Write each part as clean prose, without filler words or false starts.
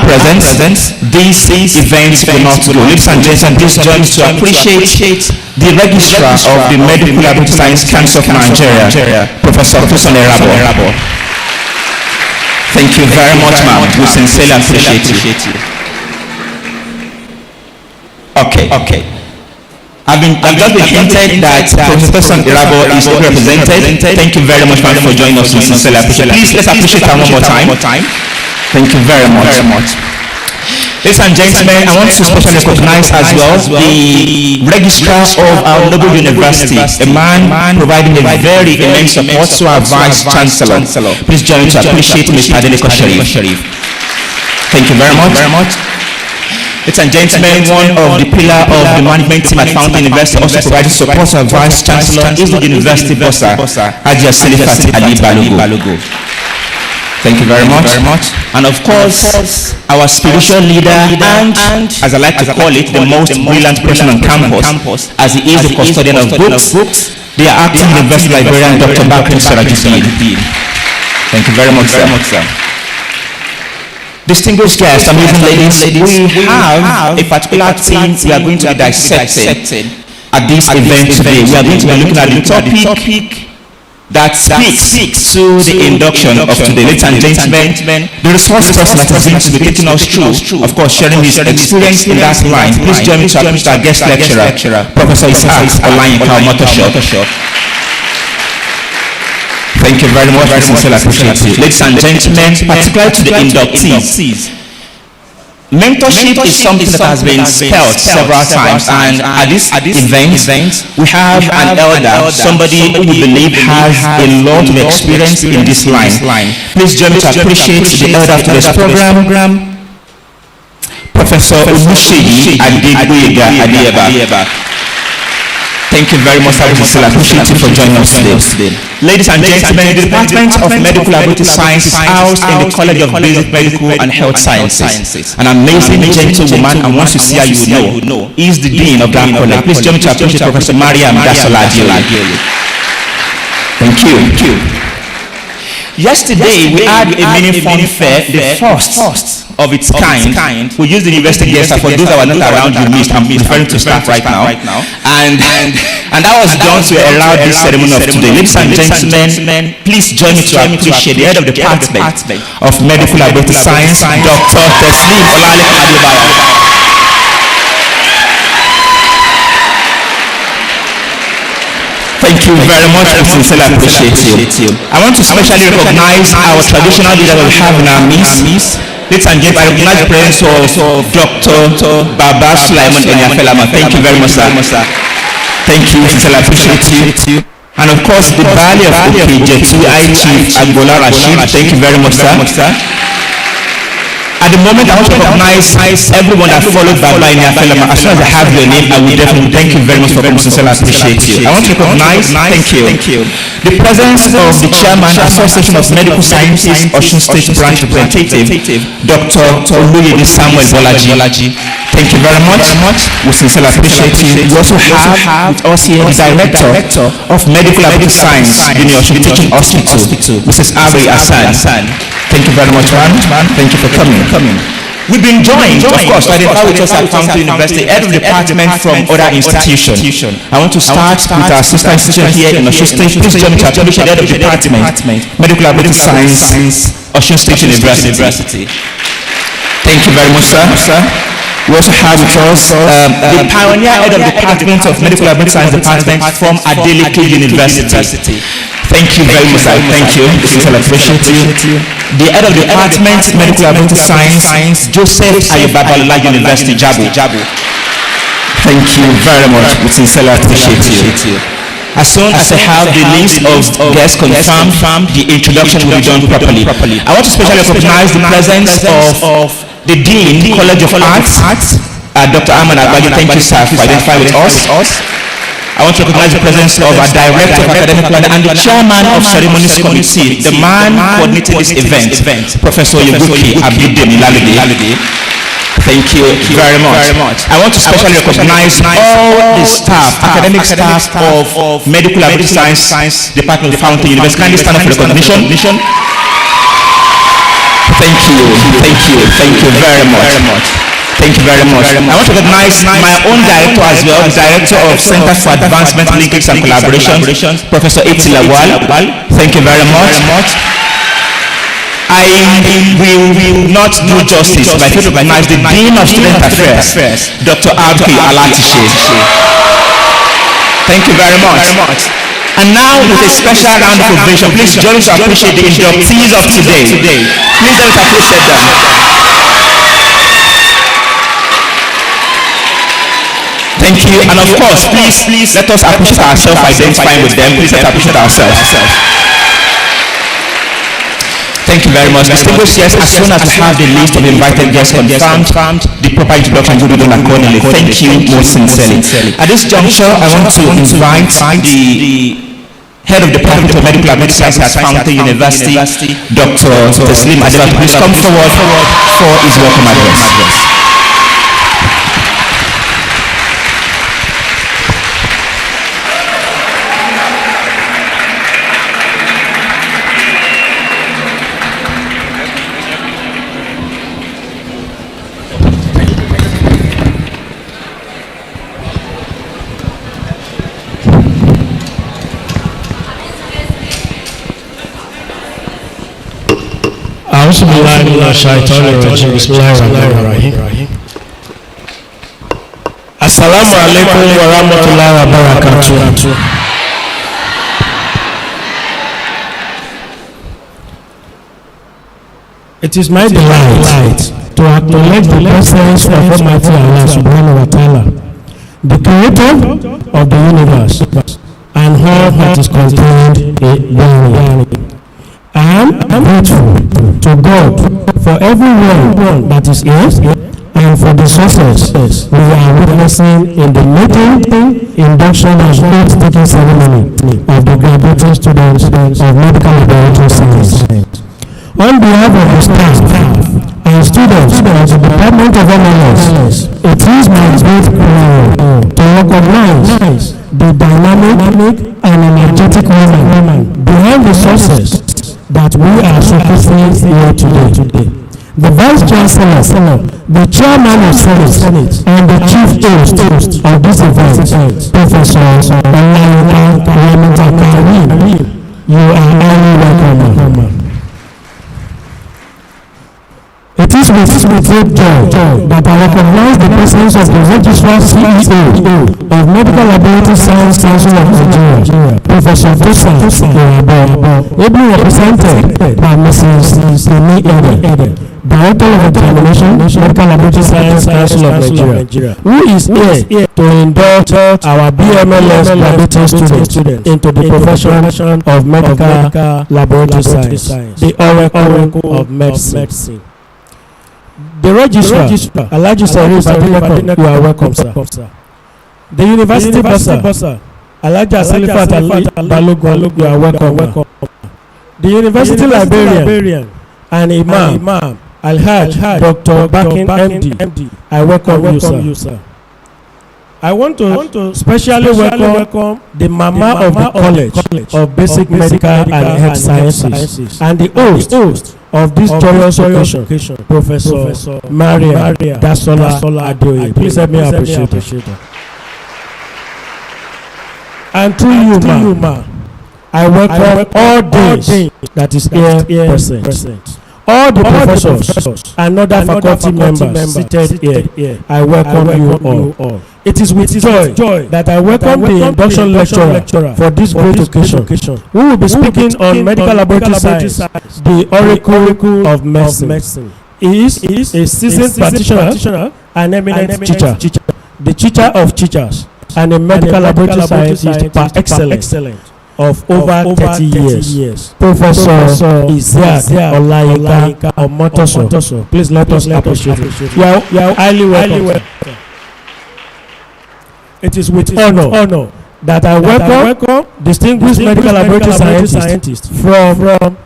present, these events will not go. Ladies and gentlemen, this joins to appreciate the registrar of the Medical Laboratory Science Council of Nigeria, Professor Tosin Erabo. Thank you very much, ma'am. We sincerely appreciate you. Okay. I've just been hinted that Professor Tosin Erabo is represented. Thank you very much, ma'am, for joining us. We sincerely appreciate it. Please, let's appreciate her one more time. Thank you very much. Ladies and gentlemen, I want to specially recognize as well the registrar of our noble university, a man providing a very immense support to our vice chancellor. Please join me to appreciate Mr. Adeleko Sharif. Thank you very much. Ladies and gentlemen, one of the pillar of the management team at Fountain University also providing support to our vice chancellor is the university bossa, Haji Selifat Ali Balogo. Thank you very much. And of course, our spiritual leader and, as I like to call it, the most brilliant person on campus, as he is the custodian of books, the acting university librarian, Dr. Bakri Sarajuddin. Thank you very much, sir. Distinguished guests, amazing ladies, we have a particular theme we are going to be dissecting at this event today. We are going to be looking at the topic that speaks to the induction of today. Ladies and gentlemen, the resource person that is going to be taking us through, of course, sharing his experience in that line. Please join me to appreciate our guest lecturer, Professor Isaac Olayinka Omotoso. Thank you very much. I sincerely appreciate it. Ladies and gentlemen, particularly to the inductees, mentorship is something that has been spelled several times, and at this event, we have an elder, somebody who we believe has a lot of experience in this line. Please join me to appreciate the elder of today's program, Professor Oluseyi Adegboyega. Thank you very much. I appreciate you for joining us today. Ladies and gentlemen, the Department of Medical Laboratory Science is housed in the College of Basic Medical and Health Sciences. An amazing gentlewoman, and once you see her, you will know, is the dean of that college. Please join me to appreciate Professor Mariam Dasola. Thank you. Yesterday, we had a mini fun fair, the first of its kind. We used the university guest for those that were not around. You missed. I'm referring to staff right now. And that was done to allow this ceremony of today. Ladies and gentlemen, please join me to appreciate the head of the Department of Medical Laboratory Science, Dr. Teslim Olaleko Adebaya. Thank you very much. I sincerely appreciate you. I want to specially recognize our traditional leader that we have in our midst. Ladies and gentlemen, I recognize the presence of Dr. Baba Sulaiman Enyafelama. Thank you very much, sir. Thank you. Sincerely appreciate you. And of course, the Bali of Okejetu, Chief Agbola Rashid. Thank you very much, sir. At the moment, I want to recognize everyone that followed Baba Enyafelama. As soon as I have your name, I will definitely thank you very much for coming. Sincerely appreciate you. I want to recognize, thank you, the presence of the Chairman, Association of Medical Sciences, Osun State Branch Representative, Dr. Oluyede Samuel Bolaji. Thank you very much. We sincerely appreciate you. We also have with us here the Director of Medical Laboratory Science, Osun Teaching Hospital, Mrs. Ari Hassan. Thank you very much, man. Thank you for coming. We've been joined, of course, by the with us at Fountain University, head of the department from other institutions. I want to start with our sister institution here in Osun State. Please join me to appreciate the head of the department, Medical Laboratory Science, Osun State University. Thank you very much, sir. We also have with us the pioneer head of the Department of Medical Laboratory Science Department from Adeleke University. Thank you very much, sir. Thank you. I appreciate you. The head of the Department of Medical Laboratory Science, Joseph Ayobabalola University, Jabu. Thank you very much. We sincerely appreciate you. As soon as I have the list of guests confirmed, the introduction will be done properly. I want to specially recognize the presence of the Dean, College of Arts, Dr. Ahmed Agbaji. Thank you, sir, for identifying with us. I want to recognize the presence of our Director of Academic Planning and the Chairman of Ceremonies Committee, the man coordinating this event, Professor Yeguki Abidemi Lalide. Thank you very much. I want to specially recognize all the staff, academic staff of Medical Laboratory Science Department of Fountain University. Kindly stand up for recognition. Thank you very much. Thank you very much. I want to recognize my own director as well, Director of Center for Advancement, Linkage and Collaboration, Professor Eti Lawal. Thank you very much. I will not do justice by to recognize the Dean of Student Affairs, Dr. R.K. Alatishe. Thank you very much. And now with a special round of ovation, please join us to appreciate the inductees of today. Please let us appreciate them. Thank you, and of course, please let us appreciate ourselves, identifying with them. Please let us appreciate ourselves. Thank you very much. Distinguished guests, as soon as we have the list of invited guests confirmed, the proper introduction will be done accordingly. Thank you most sincerely. At this juncture, I want to invite the Head of the Department of Medical and Medical Science at Fountain University, Dr. Teslim Adela, to please come forward for his welcome address. Assalamu alaikum wa rahmatullahi wa barakatuh. It is my delight to acknowledge the presence of Almighty Allah subhanahu wa ta'ala, the creator of the universe, and all that is contained therein. I am grateful to God for everyone that is here and for the success we are witnessing in the maiden induction and note-taking ceremony of the graduating students of Medical Laboratory Science. On behalf of the staff and students of the Department of MLS, it is my great honor to recognize the dynamic and energetic women behind the success that we are showcasing here today. The Vice Chancellor, the Chairman of Senate, and the Chief Host of this event, Professor Olayiwa, you are highly welcome. It is with great joy that I recognize the presence of the Registrar CEO of Medical Laboratory Science Council of Nigeria, Professor Tosa Yoruba, ably represented by Mrs. Temi Ede, Director of Examination, Medical Laboratory Science Council of Nigeria, who is here to induct our BMLS graduate students into the profession of Medical Laboratory Science, the Oracle of Medicine. The Registrar, Alhaji Saris Adineko, you are welcome, sir. The University Bursar, Alhaji Asalifat Ali Balogun, you are welcome. The University Librarian and Imam, Alhaj Dr. Bakin MD, I welcome you, sir. I want to specially welcome the Mama of the College of Basic Medical and Health Sciences and the host of this joyous occasion, Professor Maria Dasola Adoye. Please let me appreciate it. And to you, ma, I welcome all those that is here present. All the professors and other faculty members seated here, I welcome you all. It is with joy that I welcome the induction lecturer for this great occasion, who will be speaking on medical laboratory science, the Oracle of Medicine. He is a seasoned practitioner and eminent teacher, the teacher of teachers, and a medical laboratory scientist par excellence of over 30 years. Professor Isiaq Olayinka Omotoso. Please let us appreciate it. You are highly welcome. It is with honor that I welcome distinguished medical laboratory scientist from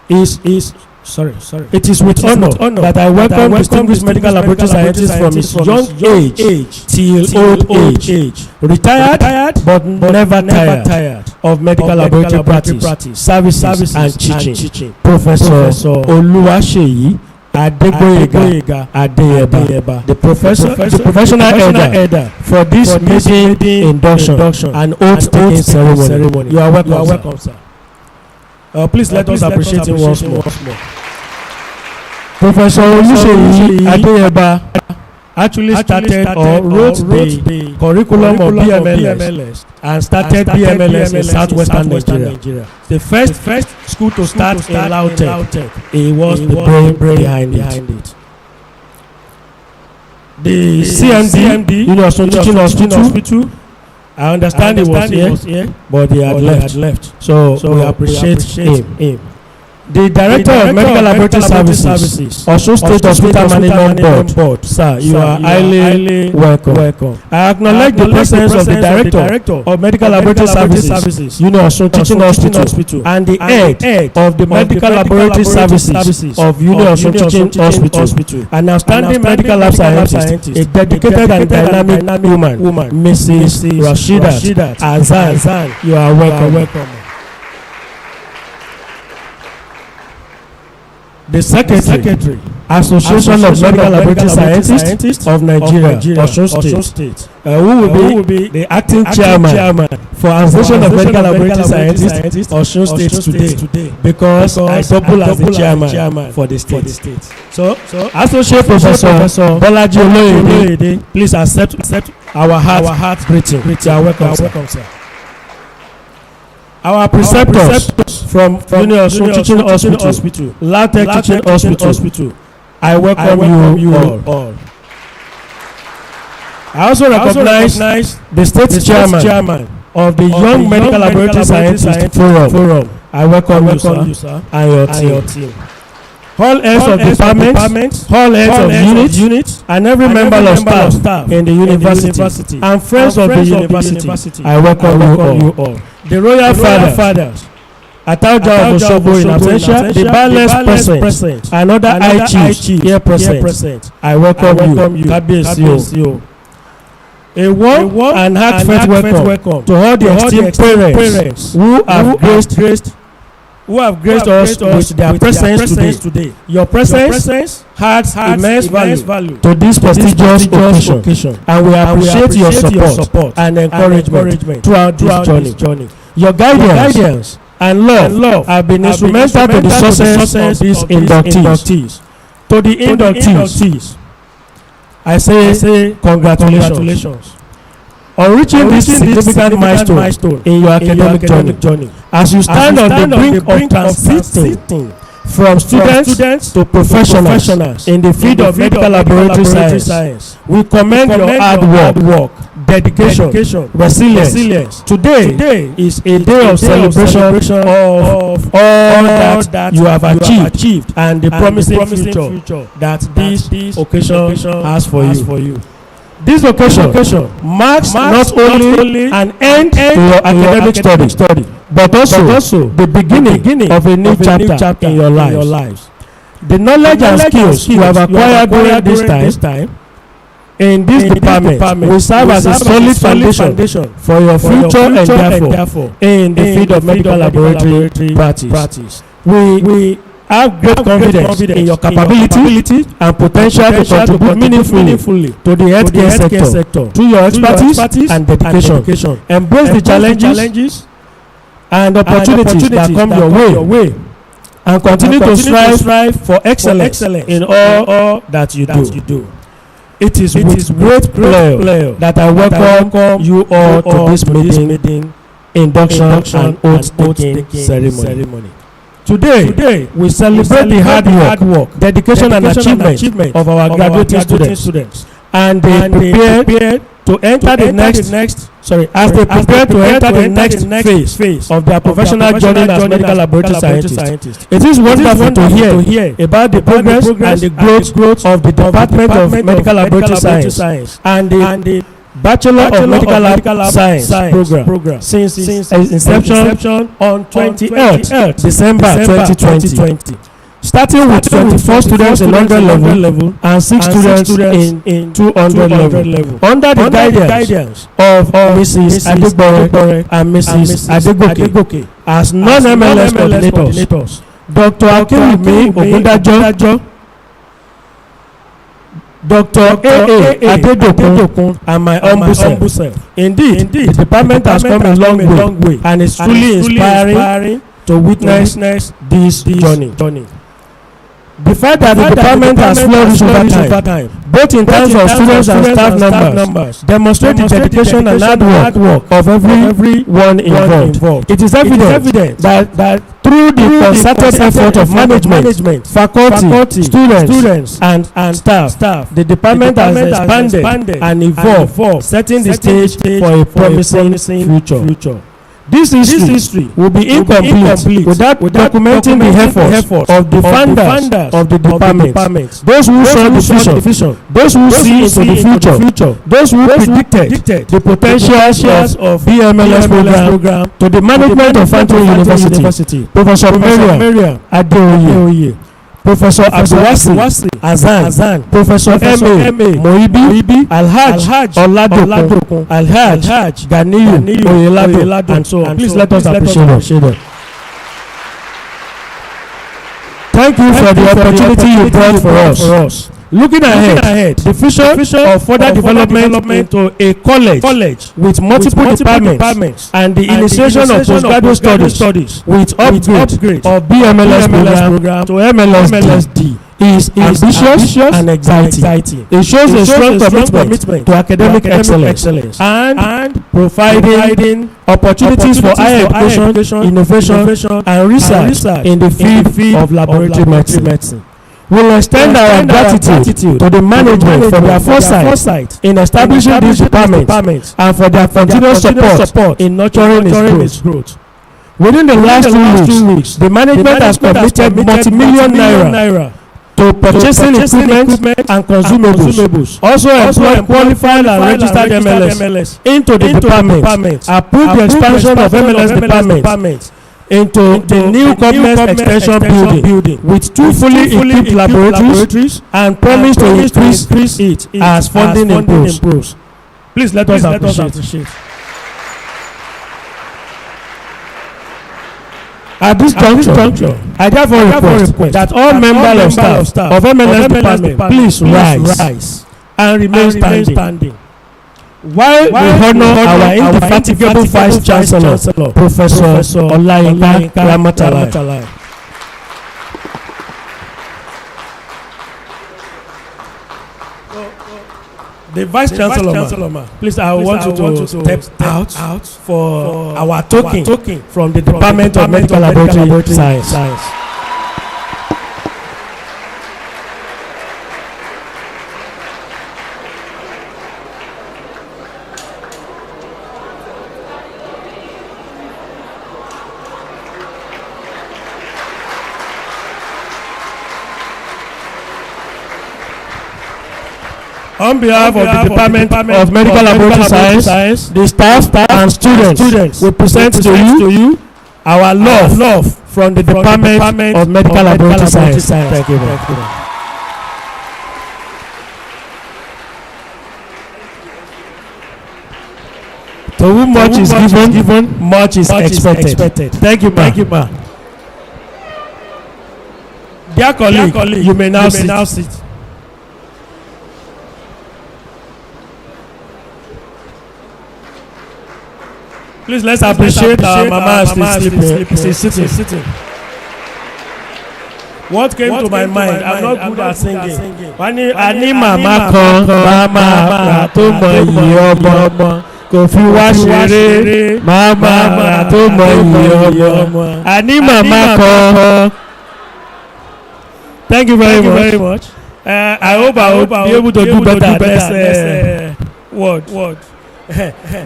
It is with honor that I welcome distinguished medical laboratory scientist from his young age till old age, retired but never tired. of Medical Laboratory Practice, Services and Teaching, Professor Oluwaseyi Adegboyega Adeyeba, the professional elder for this meeting induction and oath-taking ceremony. You are welcome, sir. Please let us appreciate him once more. Professor Oluwaseyi Adeyeba actually started or wrote the curriculum of BMLS and started BMLS in southwestern Nigeria. The first school to start in Lautech. He was the brain behind it. The CMD, Universal Teaching Hospital, I understand he was here, but he had left. So we appreciate him. The Director of Medical Laboratory Services, Osun State Hospital Management Board, sir, you are highly welcome. I acknowledge the presence of the Director of Medical Laboratory Services, Osun Teaching Hospital, and the head of the Medical Laboratory Services of Osun Teaching Hospital, an outstanding medical lab scientist, a dedicated and dynamic woman, Mrs. Rashidat Azan. You are welcome. The Secretary, Association of Medical Laboratory Scientists of Nigeria, Osun State, who will be the acting chairman for Association of Medical Laboratory Scientists Osun State today, because I double as the chairman for the state. So Associate Professor Bolaji Oloyede, please accept our heart greeting. You are welcome, sir. Our preceptors from Osun Teaching Hospital, Lautech Teaching Hospital, I welcome you all. I also recognize the state chairman of the Young Medical Laboratory Scientists Forum. I welcome you, sir, and your team. All heads of departments, all heads of units, and every member of staff in the university, and friends of the university, I welcome you all. The Royal Fathers, Atauja of Osogbo in absentia, the Baroness present, and other high chiefs here present, I welcome you. Kabiyesi. A warm and heartfelt welcome to all the esteemed parents who have graced us with their presence today. Your presence has immense value to this prestigious occasion, and we appreciate your support and encouragement throughout this journey. Your guidance and love have been instrumental to the success of these inductees. To the inductees, I say congratulations on reaching this significant milestone in your academic journey. As you stand on the brink of transiting from students to professionals in the field of medical laboratory science, we commend your hard work, dedication, resilience. Today is a day of celebration of all that you have achieved and the promising future that this occasion has for you. This occasion marks not only an end to your academic study, but also the beginning of a new chapter in your lives. The knowledge and skills you have acquired during this time in this department will serve as a solid foundation for your future endeavor in the field of medical laboratory practice. We have great confidence in your capability and potential to contribute meaningfully to the healthcare sector through your expertise and dedication. Embrace the challenges and opportunities that come your way, and continue to strive for excellence in all that you do. It is with great pleasure that I welcome you all to this meeting, induction and oath-taking ceremony. Today, we celebrate the hard work, dedication and achievement of our graduating students, and they prepare to enter the next phase of their professional journey as medical laboratory scientists. It is wonderful to hear about the progress and the growth of the Department of Medical Laboratory Science and the Bachelor of Medical Science program since its inception on 28th December 2020. starting with 24 students in 100 level and 6 students in 200 level. Under the guidance of Mrs. Adegbore and Mrs. Adegoke as non-MLS coordinators, Dr. Akinwumi Ogundajo, Dr. A.A. Adedokun and my humble self. Indeed, the department has come a long way and is truly inspiring to witness this journey. The fact that the department has flourished over time, both in terms of students and staff numbers, demonstrate the dedication and hard work of everyone involved. It is evident that through the concerted effort of management, faculty, students, and staff, the department has expanded and evolved, setting the stage for a promising future. This history will be incomplete without documenting the efforts of the founders of the department, those who saw the vision, those who see into the future, those who predicted the potentials of BMLS program to the management of Fountain University, Professor Mariam Adeoye, Professor Abdulwasi Azan, Professor M.A. Moibi, Alhaj Oladokun, Alhaj Ganiyu Oyelado, and so on. Please let us appreciate them. Thank you for the opportunity you brought for us. Looking ahead, the vision of further development into a college with multiple departments and the initiation of postgraduate studies with upgrade of BMLS program to MLSD is ambitious and exciting. It shows a strong commitment to academic excellence and providing opportunities for higher education, innovation, and research in the field of laboratory medicine. We will extend our gratitude to the management for their foresight in establishing this department and for their continuous support in nurturing its growth. Within the last 2 weeks, the management has committed multi-million naira to purchasing equipment and consumables, also employ qualified and registered MLS into the department, approve the expansion of MLS department into the new government extension building with 2 fully equipped laboratories and promise to increase it as funding improves. Please let us appreciate. At this juncture, I therefore request that all members of staff of MLS department please rise and remain standing while we honor our indefatigable Vice Chancellor, Professor Olayinka Ramatalai. The Vice Chancellor, please, I want you to step out for our token from the Department of Medical Laboratory Science. On behalf of the Department of Medical Laboratory Science, the staff and students, we present to you our love from the Department of Medical Laboratory Science. Thank you. To whom much is given, much is expected. Thank you, ma. Dear colleague, you may now sit. Please let's appreciate our mama as she's sitting. What came to my mind? I'm not good at singing. Ani mama kan mama tó mọ iye ọmọ kò fi wá ṣeré mama tó mọ iye ọmọ. Ani mama kan. Thank you very much. I hope I will be able to do better next word.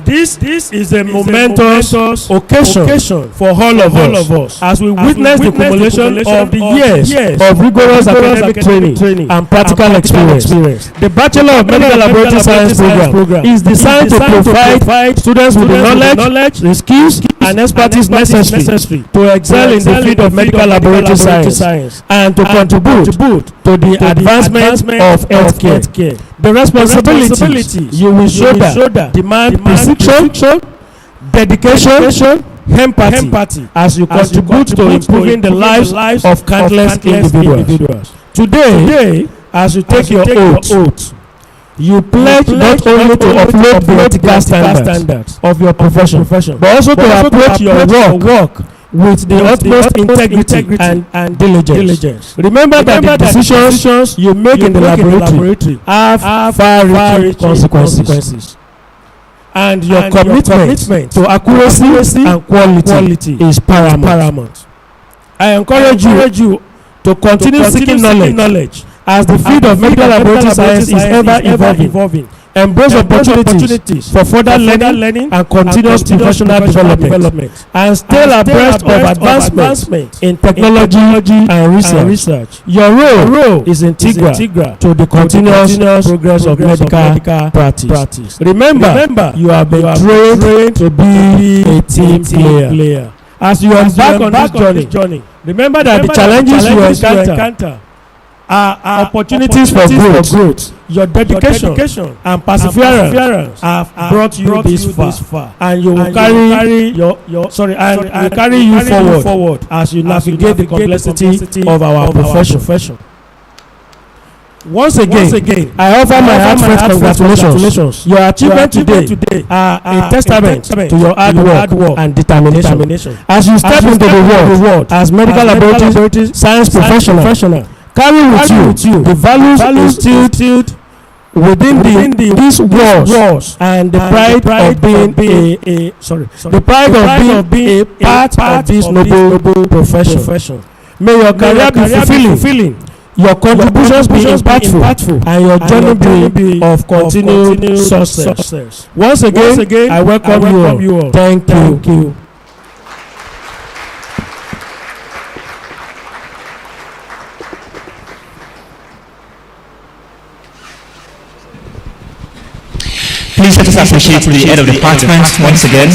This is a momentous occasion for all of us as we witness the accumulation of the years of rigorous academic training and practical experience. The Bachelor of Medical Laboratory Science program is designed to provide students with the knowledge, the skills, and expertise necessary to excel in the field of medical laboratory science and to contribute to the advancement of healthcare. The responsibility you will shoulder demand precision, dedication, empathy as you contribute to improving the lives of countless individuals. Today, as you take your oath, you pledge not only to uphold the ethical standards of your profession, but also to approach your work with the utmost integrity and diligence. Remember that the decisions you make in the laboratory have far-reaching consequences, and your commitment to accuracy and quality is paramount. I encourage you to continue seeking knowledge as the field of medical laboratory science is ever evolving. Embrace opportunities for further learning and continuous professional development, and stay abreast of advancement in technology and research. Your role is integral to the continuous progress of medical practice. Remember, you have been trained to be a team player. As you embark on this journey, remember that the challenges you encounter are opportunities for growth. Your dedication and perseverance have brought you this far, and you will carry you forward as you navigate the complexity of our profession. Once again, I offer my heartfelt congratulations. Your achievement today are a testament to your hard work and determination. As you step into the world as medical laboratory science professional, carry with you the values instilled within these walls and the pride of being a part of this noble profession. May your career be fulfilling, your contributions be impactful, and your journey be of continued success. Once again, I welcome you all. Thank you. Please let us appreciate the head of the department once again.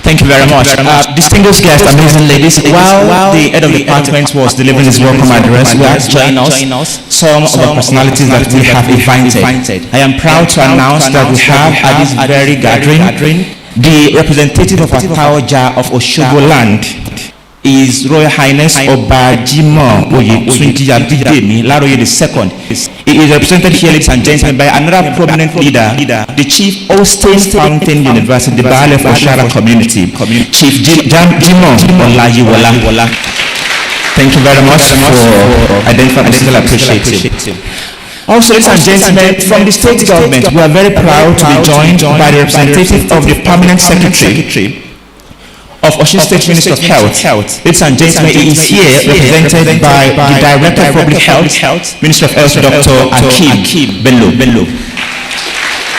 Thank you very much. Distinguished guests, amazing ladies, while the head of the department was delivering his welcome address, we had joined us some of the personalities that we have invited. I am proud to announce that we have at this very gathering the representative of Ataoja of Oshogo land, His Royal Highness Oba Jimoh Oyetunji Abidemi Laroye II. He is represented here, ladies and gentlemen, by another prominent leader, the Chief Austin Fountain University, the Baale of Oshara Community, Chief Jimoh Olayiwola. Thank you very much for identifying. I still appreciate it. Also, ladies and gentlemen, from the state government, we are very proud to be joined by the representative of the Permanent Secretary of Osun State Ministry of Health. Ladies and gentlemen, he is here represented by the Director of Public Health, Ministry of Health, Dr. Akeem Bello.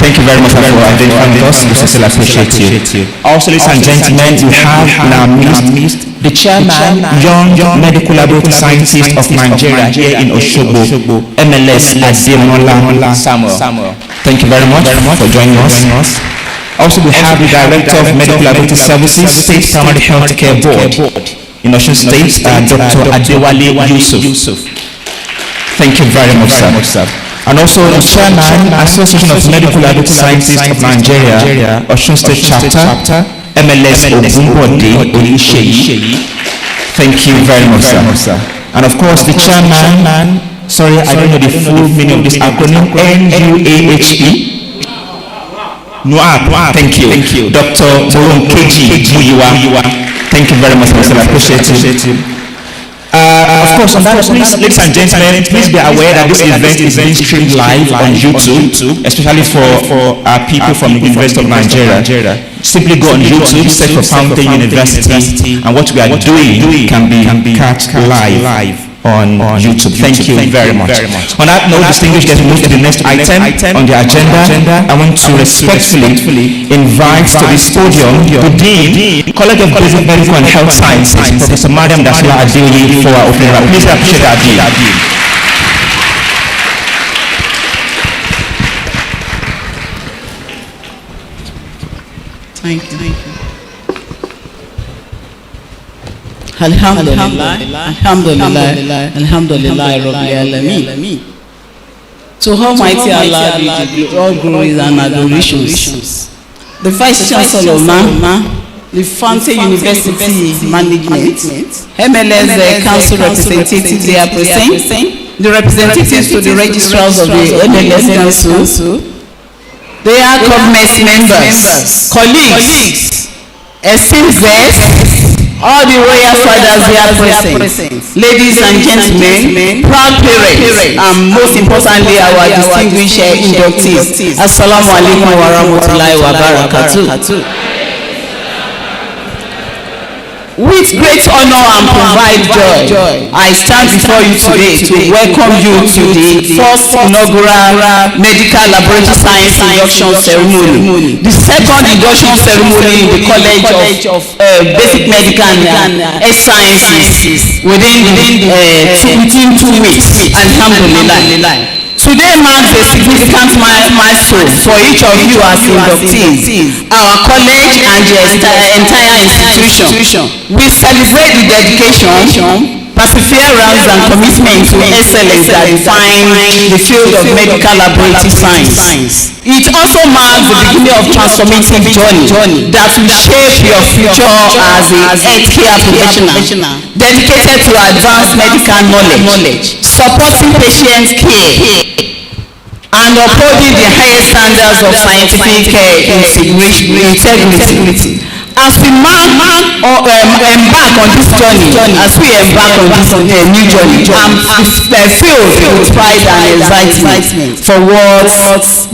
Thank you very much for identifying with us. We still appreciate you. Also, ladies and gentlemen, we have in our midst the Chairman, Young Medical Laboratory Scientist of Nigeria here in Osogbo, MLS Ademola Samuel. Thank you very much for joining us. Also, we have the Director of Medical Laboratory Services, State Primary Healthcare Board in Osun State, Dr. Adewale Yusuf. Thank you very much, sir. And also the Chairman, Association of Medical Laboratory Scientists of Nigeria, Osun State Chapter, MLS Ogunbode Olusheyi. Thank you very much, sir. And of course, the Chairman, I don't know the full meaning of this acronym, NUAHE. NUAP, thank you. Dr. Moronkeji Muyiwa. Thank you very much, sir. I appreciate it. Of course, on that, please, ladies and gentlemen, please be aware that this event is being streamed live on YouTube, especially for people from the University of Nigeria. Simply go on YouTube, search for Fountain University, and what we are doing can be catch live. on YouTube. Thank you very much. On that note, distinguished guests, we move to the next item on the agenda. I want to respectfully invite to this podium the Dean, College of Basic Medical and Health Sciences, Professor Mariam Dasla Adili, for our opening remarks. Please appreciate our Dean. Thank you. Alhamdulillah, Rabbil Alameen. To Almighty Allah be all glories and adorations. The Vice Chancellor, the Fountain University Management, MLS Council representatives they are present, the representatives to the registrars of the MLS Council, they are government members, colleagues, esteemed guests, all the royal fathers they are present, ladies and gentlemen, proud parents, and most importantly our distinguished inductees. Assalamu alaikum wa rahmatullahi wa barakatuh. With great honor and provide joy, I stand before you today to welcome you to the first inaugural Medical Laboratory Science Induction Ceremony, the second induction ceremony in the College of Basic Medical and Health Sciences within 2 weeks. Alhamdulillah. Today marks a significant milestone for each of you as inductees, our college and the entire institution. We celebrate the dedication, perseverance and commitment to excellence that define the field of medical laboratory science. It also marks the beginning of transformative journey that will shape your future as a healthcare professional dedicated to advanced medical knowledge, supporting patient care, and upholding the highest standards of scientific integrity. As we embark on this journey, new journey, I'm filled with pride and excitement for what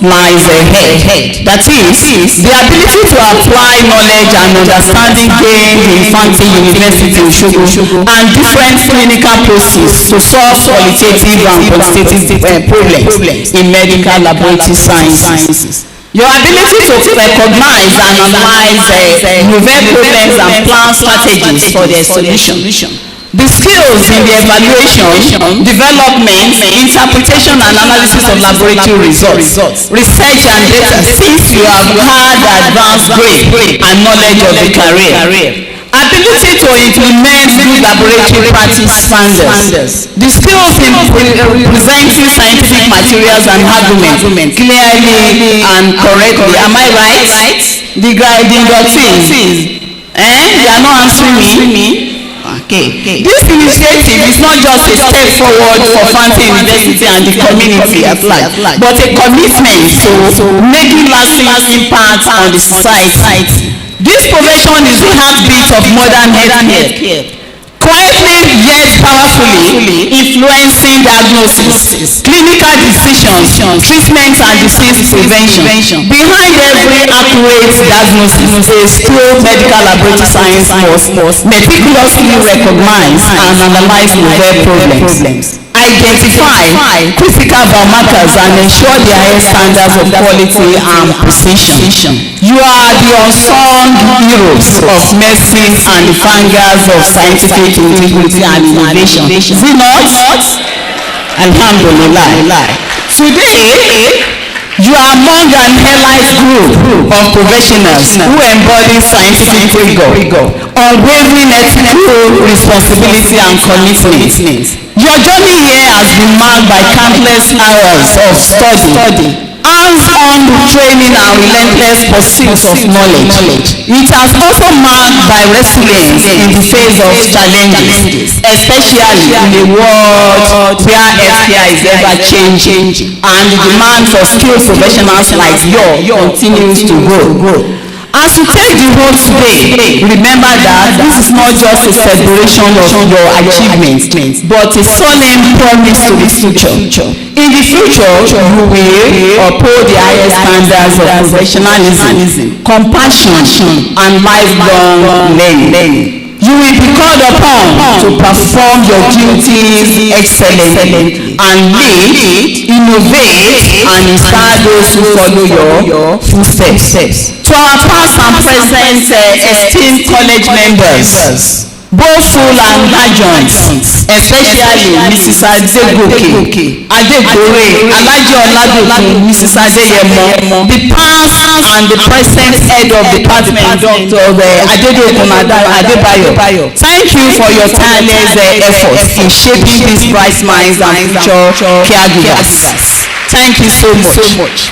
lies ahead. That is, the ability to apply knowledge and understanding gained in Fountain University Osogbo and different clinical processes to solve qualitative and quantitative problems in medical laboratory sciences. Your ability to recognize and analyze novel problems and plan strategies for their solution. The skills in the evaluation, development, interpretation and analysis of laboratory results, research and data since you have had advanced grade and knowledge of the career. Ability to implement good laboratory practice standards. The skills in presenting scientific materials and arguments clearly and correctly. Am I right? The inductees. They are not answering me. Okay. This initiative is not just a step forward for Fountain University and the community at large, but a commitment to making lasting impact on the society. This profession is the heartbeat of modern healthcare, quietly yet powerfully influencing diagnosis, clinical decisions, treatment and disease prevention. Behind every accurate diagnosis, a skilled medical laboratory science must meticulously recognize and analyze novel problems, identify critical biomarkers and ensure the highest standards of quality and precision. You are the unsung heroes of medicine and the fangers of scientific integrity and innovation. Is it not? Alhamdulillah. Today, you are among an elite group of professionals who embody scientific rigor, unwavering ethical responsibility and commitment. Your journey here has been marked by countless hours of study, hands-on training and relentless pursuit of knowledge. It has also marked by resilience in the face of challenges, especially in a world where healthcare is ever changing and the demand for skilled professionals like yours continues to grow. As you take the road today, remember that this is not just a celebration of your achievements, but a solemn promise to the future. In the future, you will uphold the highest standards of professionalism, compassion, and lifelong learning. You will be called upon to perform your duties excellently and lead, innovate, and inspire those who follow your footsteps. To our past and present esteemed college members, both full and adjuncts, especially Mrs. Adegoke, Alaji Oladokun, Mrs. Adeyemo, the past and the present head of department, Dr. Adedokun Adebayo. Thank you for your tireless efforts in shaping these bright minds and future caregivers. Thank you so much.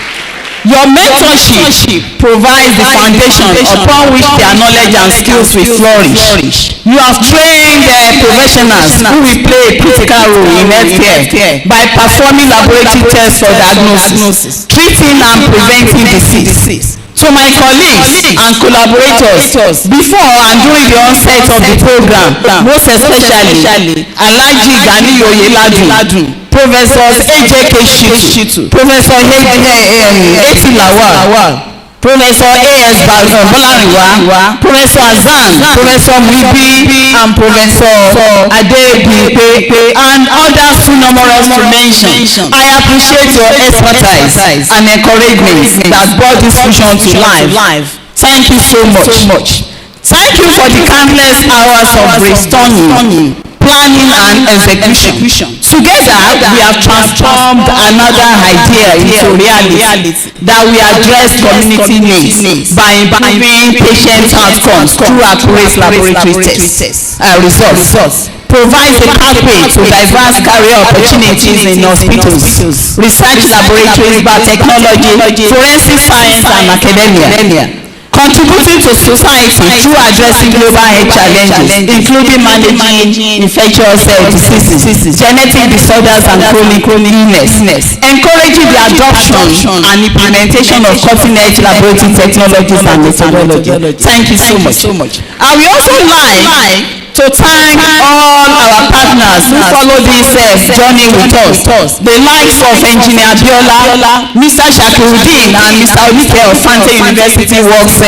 Your mentorship provides the foundation upon which their knowledge and skills will flourish. You have trained professionals who will play a critical role in healthcare by performing laboratory tests for diagnosis, treating and preventing disease. To my colleagues and collaborators before and during the onset of the program, most especially Alhaji Ganiyu Oyeladun, Professors A.J.K. Shitu, Professor Eti Lawal, Professor A.S. Bolariwa, Professor Azan, Professor Muibi, and Professor Adebipe, and others too numerous to mention. I appreciate your expertise and encouragement that brought this vision to life. Thank you so much. Thank you for the countless hours of brainstorming, planning and execution. Together, we have transformed another idea into reality that we address community needs by improving patient outcomes through accurate laboratory tests results. Provides a pathway to diverse career opportunities in hospitals, research laboratories, biotechnology, forensic science and academia. Contributing to society through addressing global health challenges, including managing infectious diseases, genetic disorders, and chronic illness. Encouraging the adoption and implementation of cutting-edge laboratory technologies and methodology. Thank you so much. And we also like to thank all our partners who follow this journey with us. The likes of Engineer Biola, Mr. Shakiruddin, and Mr. Olike of Fante University Works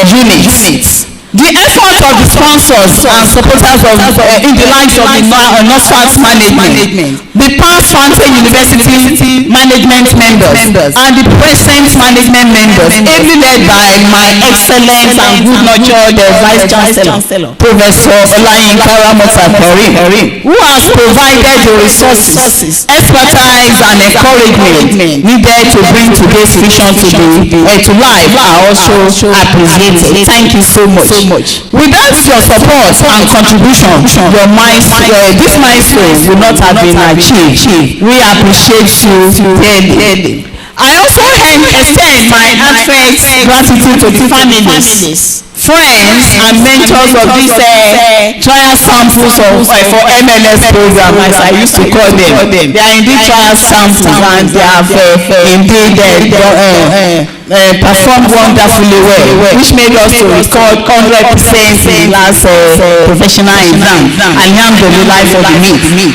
Units. The effort of the sponsors and supporters of in the likes of the NOSFAT management, the past Fante University management members, and the present management members, ably led by my excellent and good-natured Vice Chancellor, Professor Olayinka Ramota Karim, who has provided the resources, expertise, and encouragement needed to bring today's vision to life are also appreciated. Thank you so much. Without your support and contribution, this milestone would not have been achieved. We appreciate you dearly. I also extend my heartfelt gratitude to the families, friends, and mentors of this trial samples for MLS program, as I used to call them. They are indeed trial samples, and they have indeed performed wonderfully well, which made us to record 100% in last professional exam. Alhamdulillah for the meet.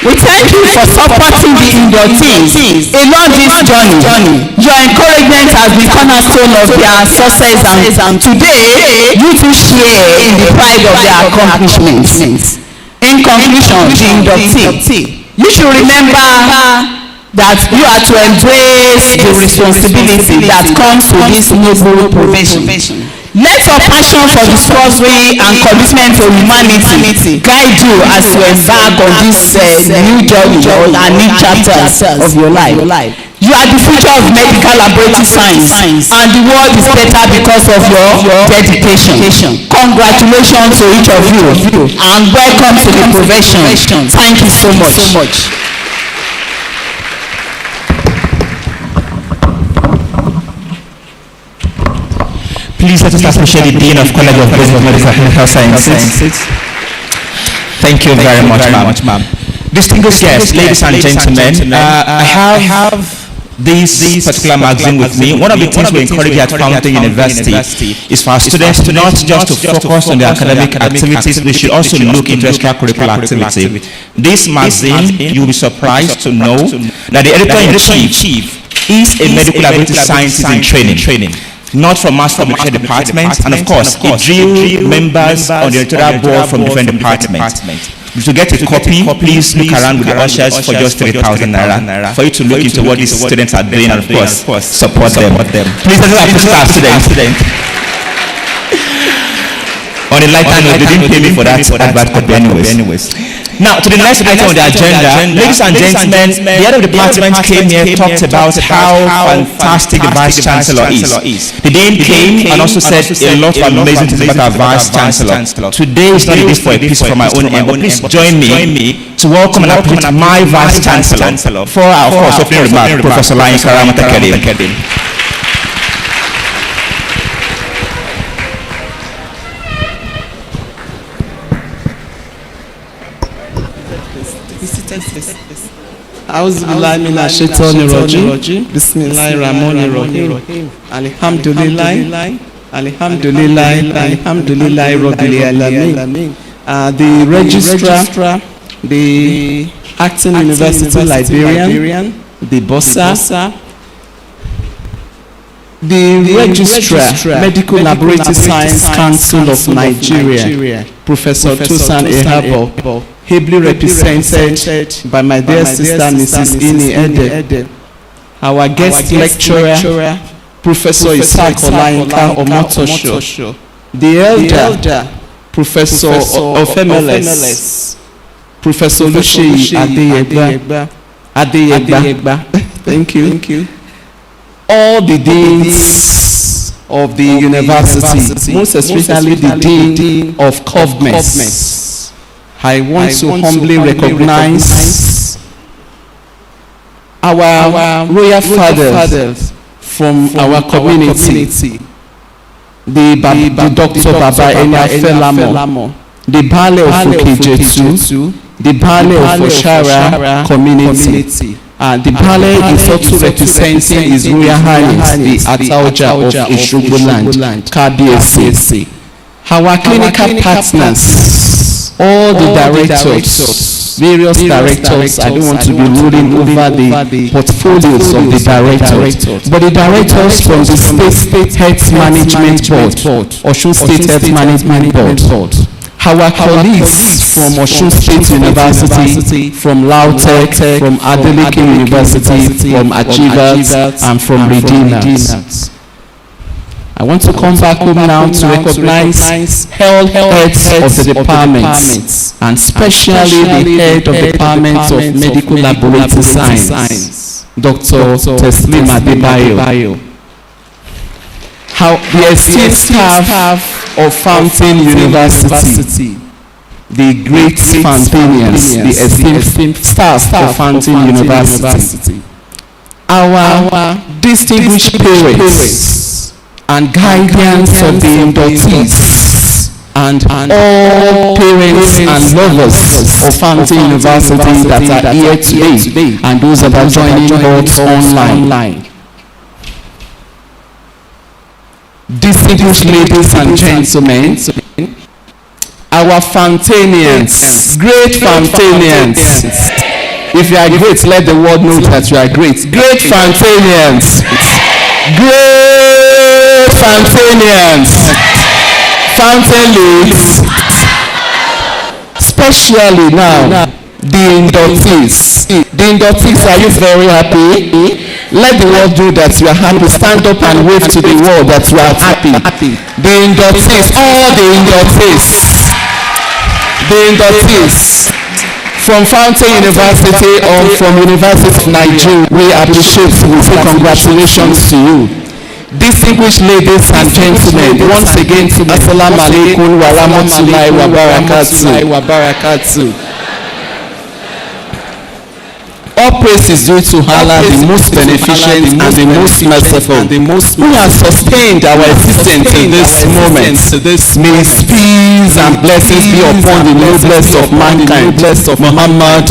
We thank you for supporting the inductees along this journey. Your encouragement has been cornerstone of their success, and today you too share in the pride of their accomplishments. In conclusion, the inductee, you should remember that you are to embrace the responsibility that comes with this noble profession. Let your passion for discovery and commitment to humanity guide you as you embark on this new journey and new chapters of your life. You are the future of medical laboratory science, and the world is better because of your dedication. Congratulations to each of you, and welcome to the profession. Thank you so much. Please let us appreciate the Dean of College of Basic Medical and Health Sciences. Thank you very much, ma'am. Distinguished guests, ladies and gentlemen, I have this particular magazine with me. One of the things we encourage at Fountain University is for our students not just to focus on their academic activities, they should also look into extracurricular activity. This magazine, you'll be surprised to know that the editor-in-chief is a medical laboratory scientist in training. not from mass communication department, and of course, it drew members on the editorial board from different departments. To get a copy, please look around with the ushers for just 3,000 naira for you to look into what these students are doing and of course support them. Please let's appreciate our students. On a lighter note, they didn't pay me for that advert copy anyways. Now, to the next item on the agenda, ladies and gentlemen, the head of the department came here, talked about how fantastic the Vice Chancellor is. The Dean came and also said a lot of amazing things about our Vice Chancellor. Today is not a gift for a piece from my own end, but please join me to welcome and appreciate my Vice Chancellor for our first opening remark, Professor Lion Karamata Kedim. Auzubillahi shaitanir rajim. Bismillahir rahmanir rahim. Alhamdulillah. Alhamdulillah rabbil alamin. The registrar, the acting university librarian, the bossa, the registrar, Medical Laboratory Science Council of Nigeria, Professor Tosan Ehabo, ably represented by my dear sister Mrs. Ini Ede, our guest lecturer, Professor Isaac Olayinka Omotosho, the elder, Professor of MLS, Professor Oluseyi Adeyegba, thank you, all the deans of the university, most especially the dean of Covmess. I want to humbly recognize our royal fathers from our community, the Dr. Baba Enya Felamo, the Bale of Okejetu, the Bale of Oshara community. The Bale is also representing His Royal Highness, the Ataoja of Ishuguland, KBSC. Our clinical partners, all the directors, various directors, I don't want to be ruling over the portfolios of the directors, but the directors from the State Health Management Board, Osun State Health Management Board, our colleagues from Osun State University, from LAUTECH, from Adeleke University, from Achievers, and from Redeemers. I want to come back home now to recognize health heads of the departments, and especially the head of the Department of Medical Laboratory Science, Dr. Teslim Adebayo. How the esteemed staff of Fountain University, the great Fountainians, the esteemed staff of Fountain University, our distinguished parents and guardians of the inductees, and all parents and lovers of Fountain University that are here today, and those that are joining us online. Distinguished ladies and gentlemen, our Fountainians, great Fountainians. If you are great, let the world know that you are great. Great Fountainians. Great Fountainians. Fountain leads. Especially now, the inductees. The inductees, are you very happy? Let the world know that you are happy. Stand up and wave to the world that you are happy. The inductees, all the inductees. The inductees from Fountain University or from University of Nigeria, we appreciate you. We say congratulations to you. Distinguished ladies and gentlemen, once again, Assalamu alaikum wa rahmatullahi wa barakatuh. All praise is due to Allah, the most beneficent and the most merciful, who has sustained our existence in this moment. May His peace and blessings be upon the noblest of mankind, Muhammad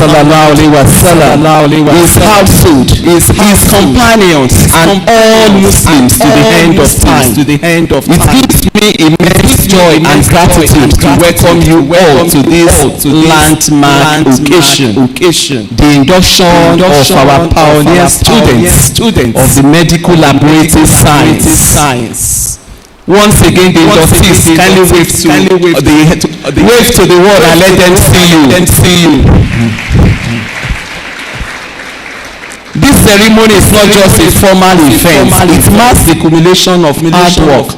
sallallahu alaihi wasallam, his household, his companions, and all Muslims to the end of time. It gives me immense joy and gratitude to welcome you all to this landmark occasion, the induction of our pioneer students of the medical laboratory science. Once again, the inductees kindly wave to the world and let them see you. This ceremony is not just a formal event. It marks the culmination of hard work,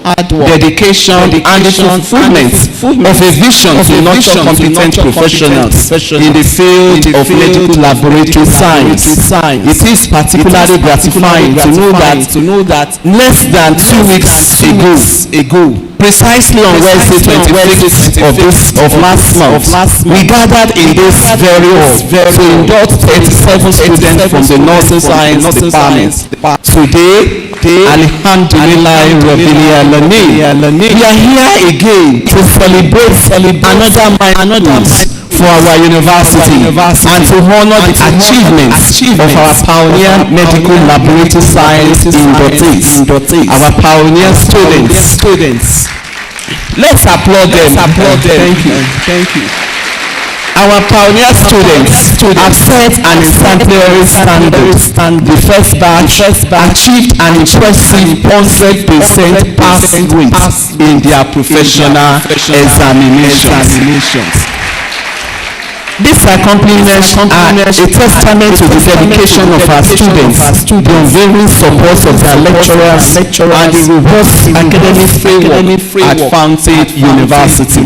dedication, and the fulfillment of a vision to nurture competent professionals in the field of medical laboratory science. It is particularly gratifying to know that less than 2 weeks ago, precisely on Wednesday 26th of last month, we gathered in this very hall to induct 37 students from the nursing science department. Today, Alhamdulillah Rabbil Alamin, we are here again to celebrate another milestone for our university and to honor the achievements of our pioneer medical laboratory science inductees, our pioneer students. Let's applaud them. Thank you. Our pioneer students have set an exemplary standard. The first batch achieved an impressive 100% pass rate in their professional examinations. These accomplishments are a testament to the dedication of our students, the unwavering support of their lecturers, and the robust academic framework at Fountain University.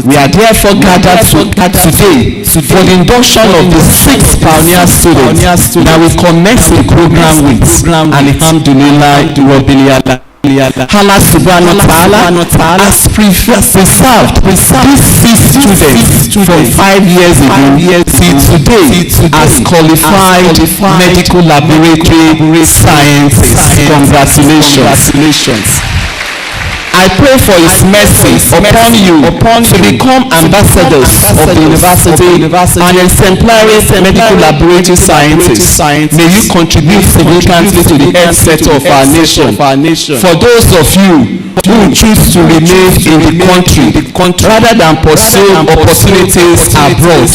We are therefore gathered today for the induction of the 6th pioneer students that will commence the program with Alhamdulillah Rabbil Alamin. Allah subhanahu wa ta'ala has preserved these students from 5 years ago till today as qualified medical laboratory scientists. Congratulations. I pray for His mercy upon you to become ambassadors of the university and exemplary medical laboratory scientists. May you contribute significantly to the health sector of our nation. For those of you who choose to remain in the country rather than pursue opportunities abroad,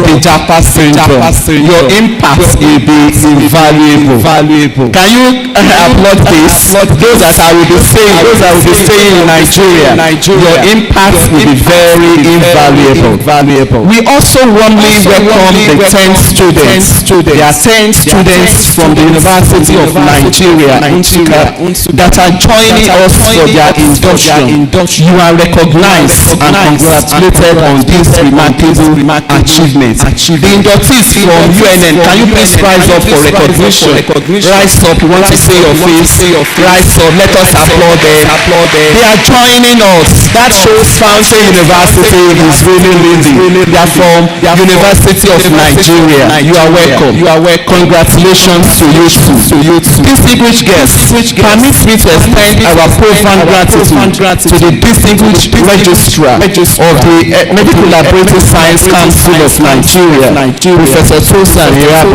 the Japa syndrome, your impact will be invaluable. Can you applaud this? Those that I will be saying in Nigeria, your impact will be very invaluable. We also warmly welcome the 10 students. There are 10 students from the University of Nigeria, that are joining us for their induction. You are recognized and congratulated on this remarkable achievement. The inductees from UNN, can you please rise up for recognition? Rise up, we want to see your face. Rise up, let us applaud them. They are joining us. That shows Fountain University is really leading. They are from University of Nigeria. You are welcome. Congratulations to you too. Distinguished guests, permit me to extend our profound gratitude to the distinguished registrar of the Medical Laboratory Science Council of Nigeria, Professor Tosan Irabo,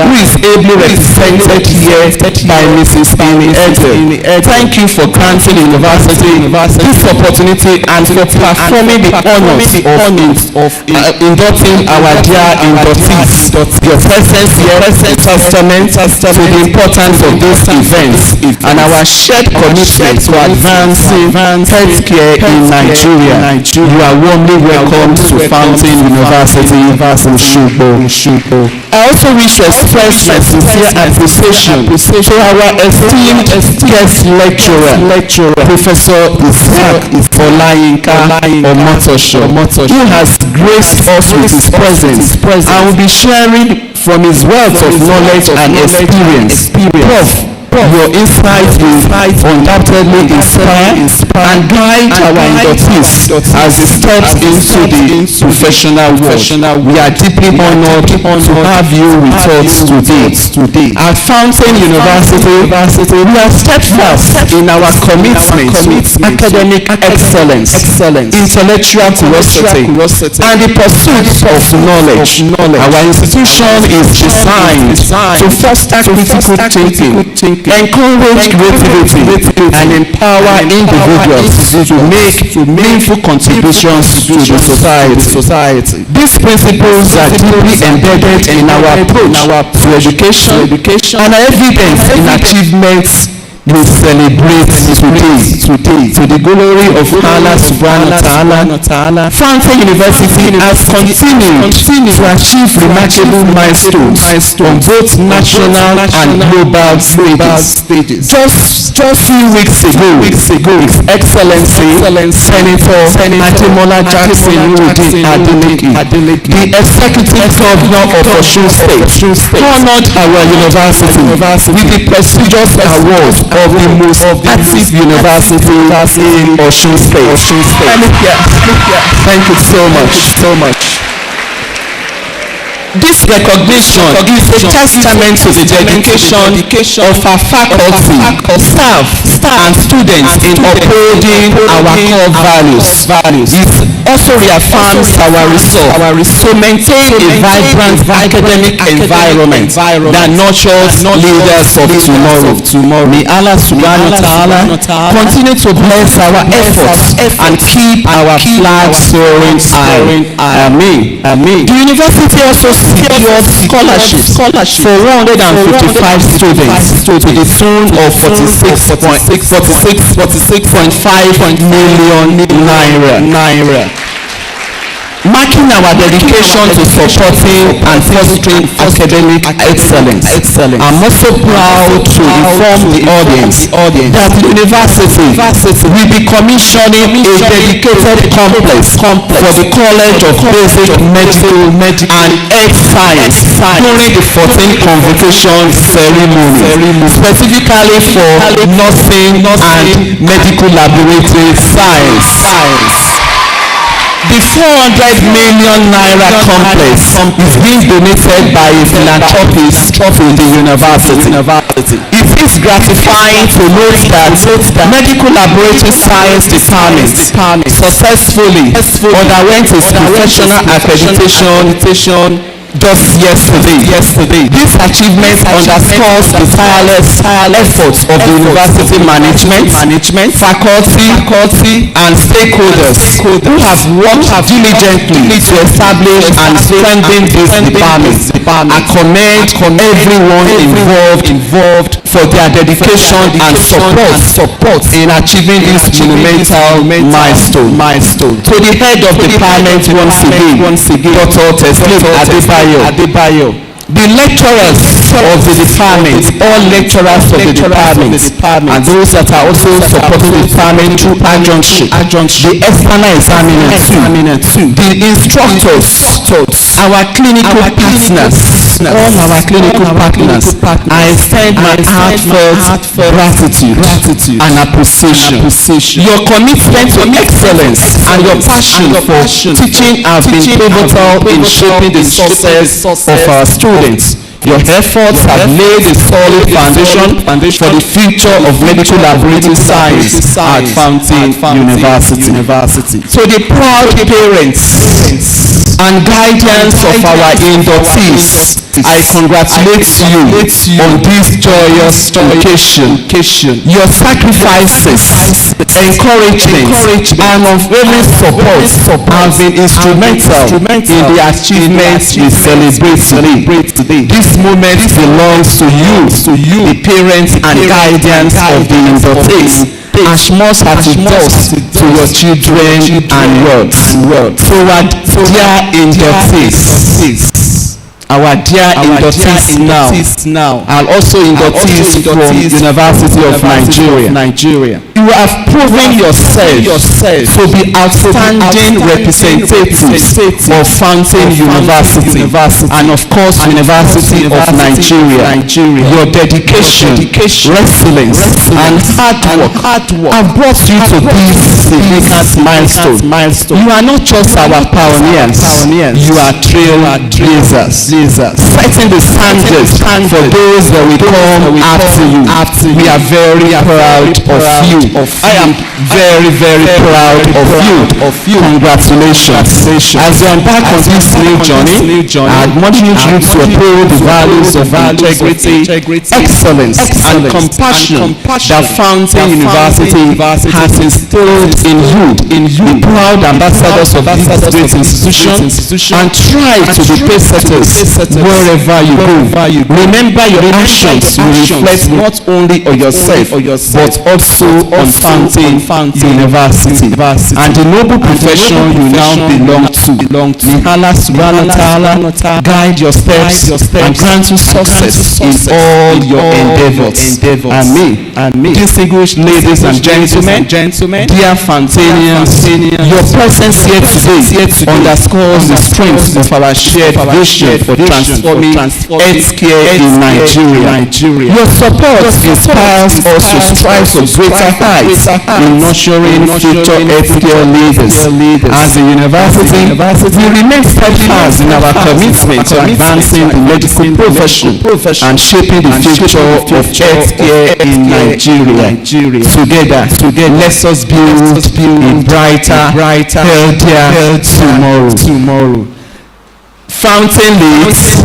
who is ably represented here by Mrs. Amy Edel. Thank you for granting the university this opportunity and for performing the honors of inducting our dear inductees. Your presence here testament to the importance of this event and our shared commitment to advancing healthcare in Nigeria. You are warmly welcome to Fountain University, Osogbo. I also wish to express my sincere appreciation to our esteemed guest lecturer, Professor Isaac Olayinka Omotosho, who has graced us with his presence and will be sharing from his wealth of knowledge and experience. Prof, Your insight will undoubtedly inspire and guide our inductees as they step into the professional world. We are deeply honored to have you with us today. At Fountain University, we are steadfast in our commitment to academic excellence, intellectual curiosity, and the pursuit of knowledge. Our institution is designed to foster critical thinking, encourage creativity, and empower individuals to make meaningful contributions to the society. These principles are deeply embedded in our approach to education and are evident in achievements we celebrate today. To the glory of Allah subhanahu wa ta'ala, Fountain University has continued to achieve remarkable milestones on both national and global stages. Just few weeks ago, His Excellency Senator Ademola Jackson Adeleke, the Executive Governor of Osun State, honored our university with the prestigious award of the most active university in Osun State. Thank you so much. This recognition is a testament to the dedication of our faculty, staff, and students in upholding our core values. It also reaffirms our resolve to maintain a vibrant academic environment that nurtures leaders of tomorrow. May Allah subhanahu wa ta'ala continue to bless our efforts and keep our flag soaring high. Amen. The university also secured scholarships for 155 students to the tune of 46.5 million naira. Marking our dedication to supporting and fostering academic excellence. I'm also proud to inform the audience that the university will be commissioning a dedicated complex for the College of Basic Medical and Health Science during the 14th convocation ceremony, specifically for nursing and medical laboratory science. The 400 million naira complex is being donated by a philanthropist in the university. It is gratifying to note that medical laboratory science department successfully underwent its professional accreditation just yesterday. This achievement underscores the tireless efforts of the university management, faculty, and stakeholders who have worked diligently to establish and strengthen this department. I commend everyone involved for their dedication and support in achieving this monumental milestone. To the head of the department once again, Dr. Teslim Adebayo, the lecturers of the department, all lecturers of the department, and those that are also supporting the department through adjunction, the external examiner too, the instructors, our clinical partners, all our clinical partners. I extend my heartfelt gratitude and appreciation. Your commitment to excellence and your passion for teaching have been pivotal in shaping the success of our students. Your efforts have laid a solid foundation for the future of medical laboratory science at Fountain University. So the proud parents and guardians of our inductees, I congratulate you on this joyous occasion. Your sacrifices, encouragement, and unwavering support have been instrumental in the achievements we celebrate today. This moment belongs to you, the parents and guardians of the inductees, as much as it does to your children and world. So our dear inductees, our dear inductees now, and also inductees from University of Nigeria. You have proven yourself to be outstanding representatives of Fountain University and of course University of Nigeria. Your dedication, resilience and hard work have brought you to this significant milestone. You are not just our pioneers, you are trailblazers, setting the standards for those that will come after you. We are very proud of you. I am very proud of you. Congratulations. As you embark on this new journey, I admonish you to uphold the values of integrity, excellence, and compassion that Fountain University has instilled in you. Be proud ambassadors of this great institution and try to be pacesetters wherever you go. Remember your actions will reflect not only on yourself but also on Fountain University and the noble profession you now belong to. May Allah subhanahu wa ta'ala guide your steps and grant you success in all your endeavors. Amen. Distinguished ladies and gentlemen, dear Fountainians, your presence here today underscores the strength of our shared vision for transforming healthcare in Nigeria. Your support inspires us to strive for greater heights in nurturing future healthcare leaders. As a university, we remain steadfast in our commitment to advancing the medical profession and shaping the future of healthcare in Nigeria. Together, let us build a brighter, healthier tomorrow. Fountain leads.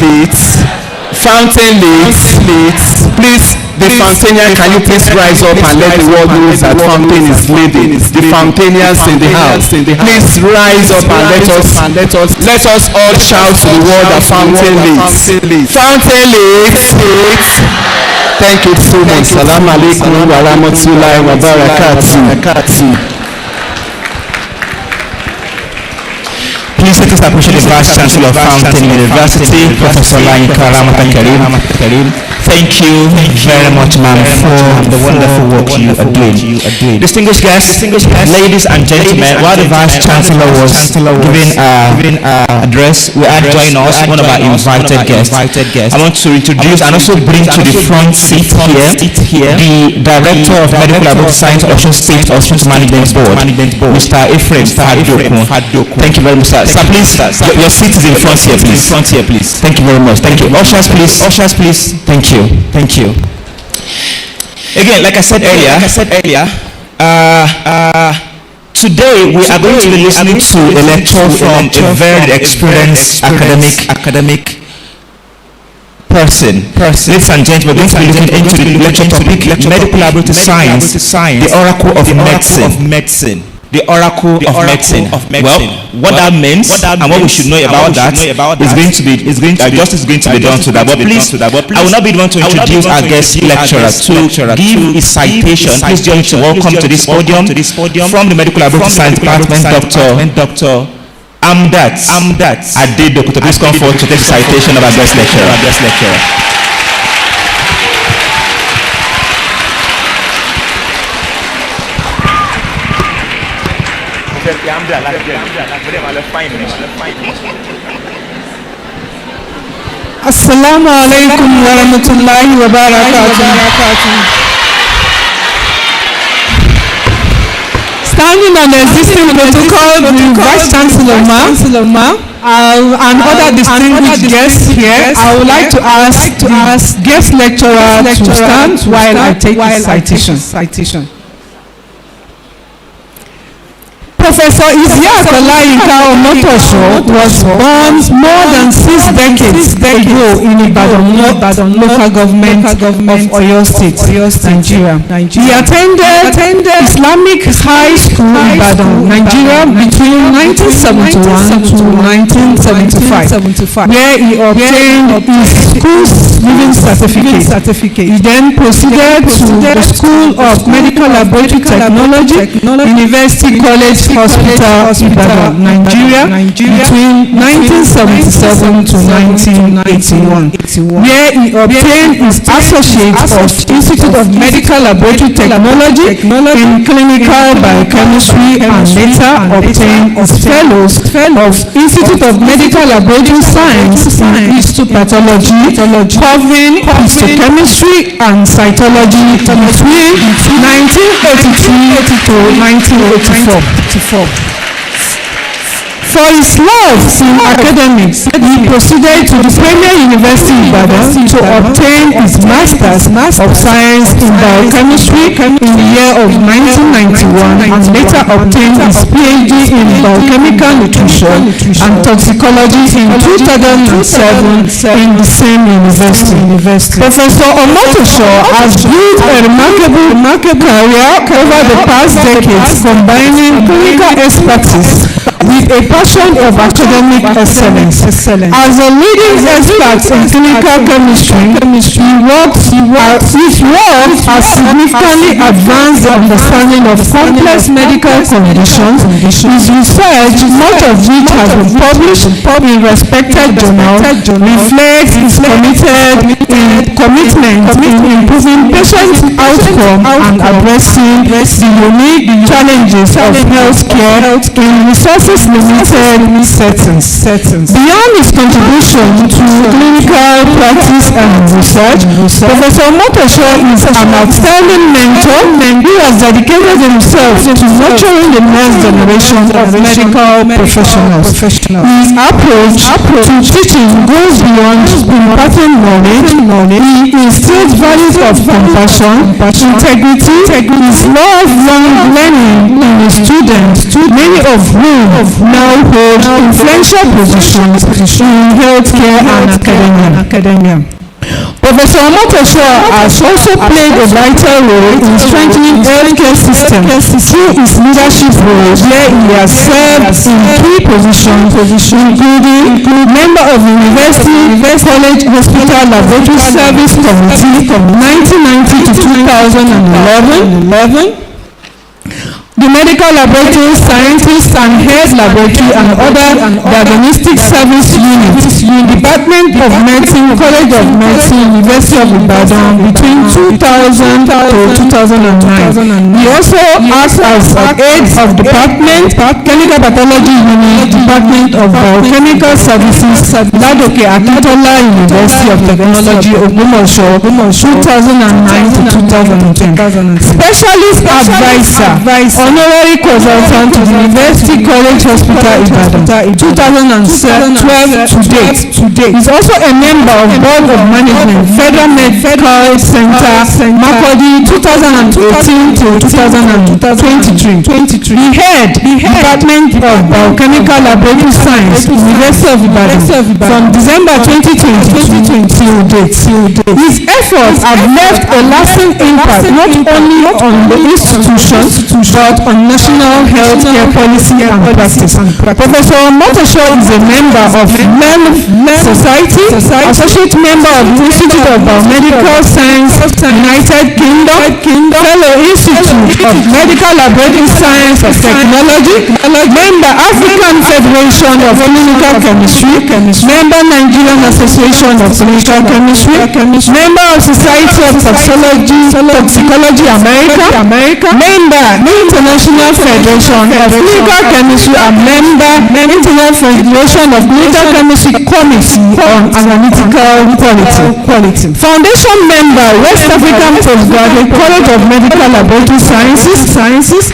Please, the Fountainian, can you please rise up and let the world know that Fountain is leading? The Fountainians in the house, please rise up and let us all shout to the world that Fountain leads. Fountain leads. Thank you so much. Assalamu alaikum wa rahmatullahi wa barakatuh. Please let us appreciate the Vice Chancellor of Fountain University, Professor Lainka Ramata Karim. Thank you very much, ma'am, for the wonderful work you are doing. Distinguished guests, ladies and gentlemen, while the Vice Chancellor was giving an address, we had joined us one of our invited guests. I want to introduce and also bring to the front seat here the Director of Medical Laboratory Science, Osun State Hospital Management Board, Mr. Ephraim Haddoku. Thank you very much, sir. Sir, please, your seat is in front here, please. Thank you very much. Thank you. Ushers, please. Thank you. Again, like I said earlier, today we are going to be listening to a lecture from a very experienced academic person. Ladies and gentlemen, we're going to be looking into the lecture topic, medical laboratory science, the oracle of medicine. The oracle of medicine. Well, what that means and what we should know about that is going to be justice is going to be done to that. But please, I will not be the one to introduce our guest lecturer to give his citation. Please join me to welcome to this podium from the Medical Laboratory Science Department, Dr. Amdat Adedokuto. Please come forward to take the citation of our guest lecturer. Assalamu alaikum wa rahmatullahi wa barakatuh. Standing on the existing protocol, the Vice Chancellor ma'am, and other distinguished guests here, I would like to ask the guest lecturer to stand while I take his citation. Professor Isiaq Olayinka Omotosho was born more than 6 decades ago in Ibadan local government of Oyo State, Nigeria. He attended Islamic High School Ibadan, Nigeria between 1971 to 1975, where he obtained his school's living certificate. He then proceeded to the School of Medical Laboratory Technology, University College Hospital, Ibadan, Nigeria, between 1977 to 1981, where he obtained his Associate of Institute of Medical Laboratory Technology in Clinical Biochemistry and later obtained his fellows of Institute of Medical Laboratory Science in Histopathology, covering histochemistry and cytology between 1983 to 1984. For his love in academics, he proceeded to the Premier University in Ibadan to obtain his Masters of Science in Biochemistry in the year of 1991 and later obtained his PhD in Biochemical Nutrition and Toxicology in 2007 in the same university. Professor Omotosho has built a remarkable career over the past decades, combining clinical expertise with a passion of academic excellence. As a leading expert in clinical chemistry, his work has significantly advanced the understanding of complex medical conditions. His research, much of which has been published in respected journals, reflects his commitment in improving patient outcome and addressing the unique challenges of healthcare in resources-limited settings. Beyond his contribution to clinical practice and research, Professor Omotosho is an outstanding mentor who has dedicated himself to nurturing the next generation of medical professionals. His approach to teaching goes beyond imparting knowledge. He instills values of compassion, integrity, his lifelong learning in his students, many of whom now hold influential positions in healthcare and academia. Professor Omotosho has also played a vital role in strengthening healthcare system through his leadership role, where he has served in key positions including member of the University College Hospital Laboratory Service Committee from 1990 to 2011. The medical laboratory scientists and head laboratory and other diagnostic service units, Department of Medicine, College of Medicine, University of Ibadan between 2000 to 2009. He also acts as head of Department Chemical Pathology Unit, Department of Biochemical Services, Ladoke Akintola University of Technology, Ogbomoso, 2009 to 2010. Specialist advisor, honorary consultant to the University College Hospital Ibadan 2012 to date. He is also a member of Board of Management, Federal Medical Center, Makurdi 2018 to 2023. He head Department of Biochemical Laboratory Science, University of Ibadan from December 2020 till date. His efforts have left a lasting impact not only on the institution but on national healthcare policy and practice. Professor Omotosho is a member of MEM Society, associate member of the Institute of Biomedical Science, United Kingdom, fellow Institute of Medical Laboratory Science and Technology, member African Federation of Clinical Chemistry, member Nigerian Association of Clinical Chemistry, member of Society of Toxicology America, member International Federation of Clinical Chemistry and member International Federation of Clinical Chemistry Committee on Analytical Quality. Foundation member West African Postgraduate College of Medical Laboratory Sciences.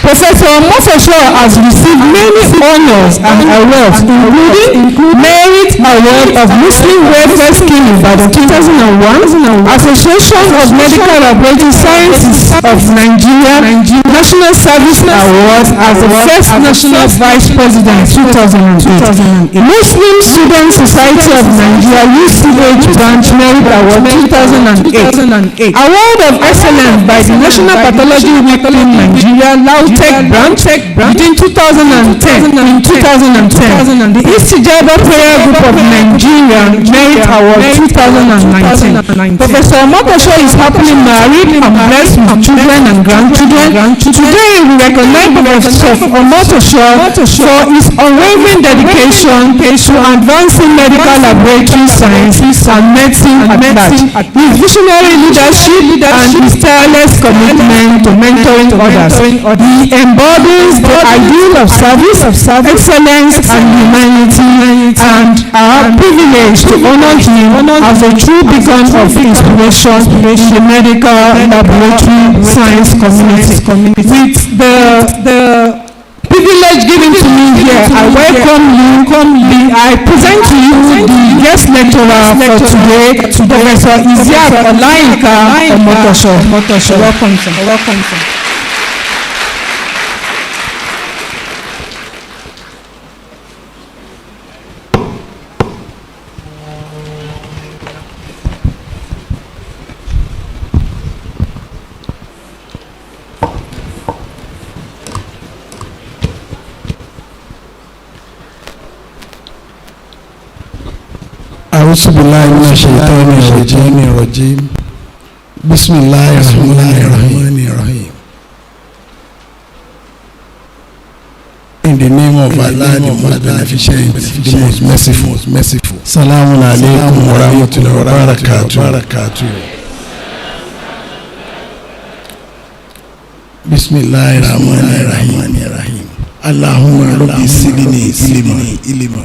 Professor Omotosho has received many honors and awards, including Merit Award of Muslim Welfare Scheme in Ibadan 2001, Association of Medical Laboratory Sciences of Nigeria, National Service Award as the first National Vice President 2008, Muslim Student Society of Nigeria UCH Branch Merit Award 2008, Award of Excellence by the National Pathology Weekly Nigeria Lautech Branch between 2010 and 2010, the Istijaba Prayer Group of Nigeria Merit Award 2019. Professor Omotosho is happily married and blessed with children and grandchildren. Today we recognize Professor Omotosho for his unwavering dedication to advancing medical laboratory science and medicine at large. His visionary leadership and his tireless commitment to mentoring others. He embodies the ideal of service, excellence and humanity, and our privilege to honor him as a true beacon of inspiration in the medical laboratory science community. With the privilege given to me here, I welcome you. I present to you the guest lecturer for today, Professor Isiaq Olayinka Omotosho. Welcome, sir. أعوذ بالله من الشيطان الرجيم بسم الله الرحمن الرحيم. In the name of Allah, the most beneficent, the most merciful. Salamun alaikum wa rahmatullahi wa barakatuh. Bismillahirrahmanirrahim. Allahumma rabbi zidni ilma.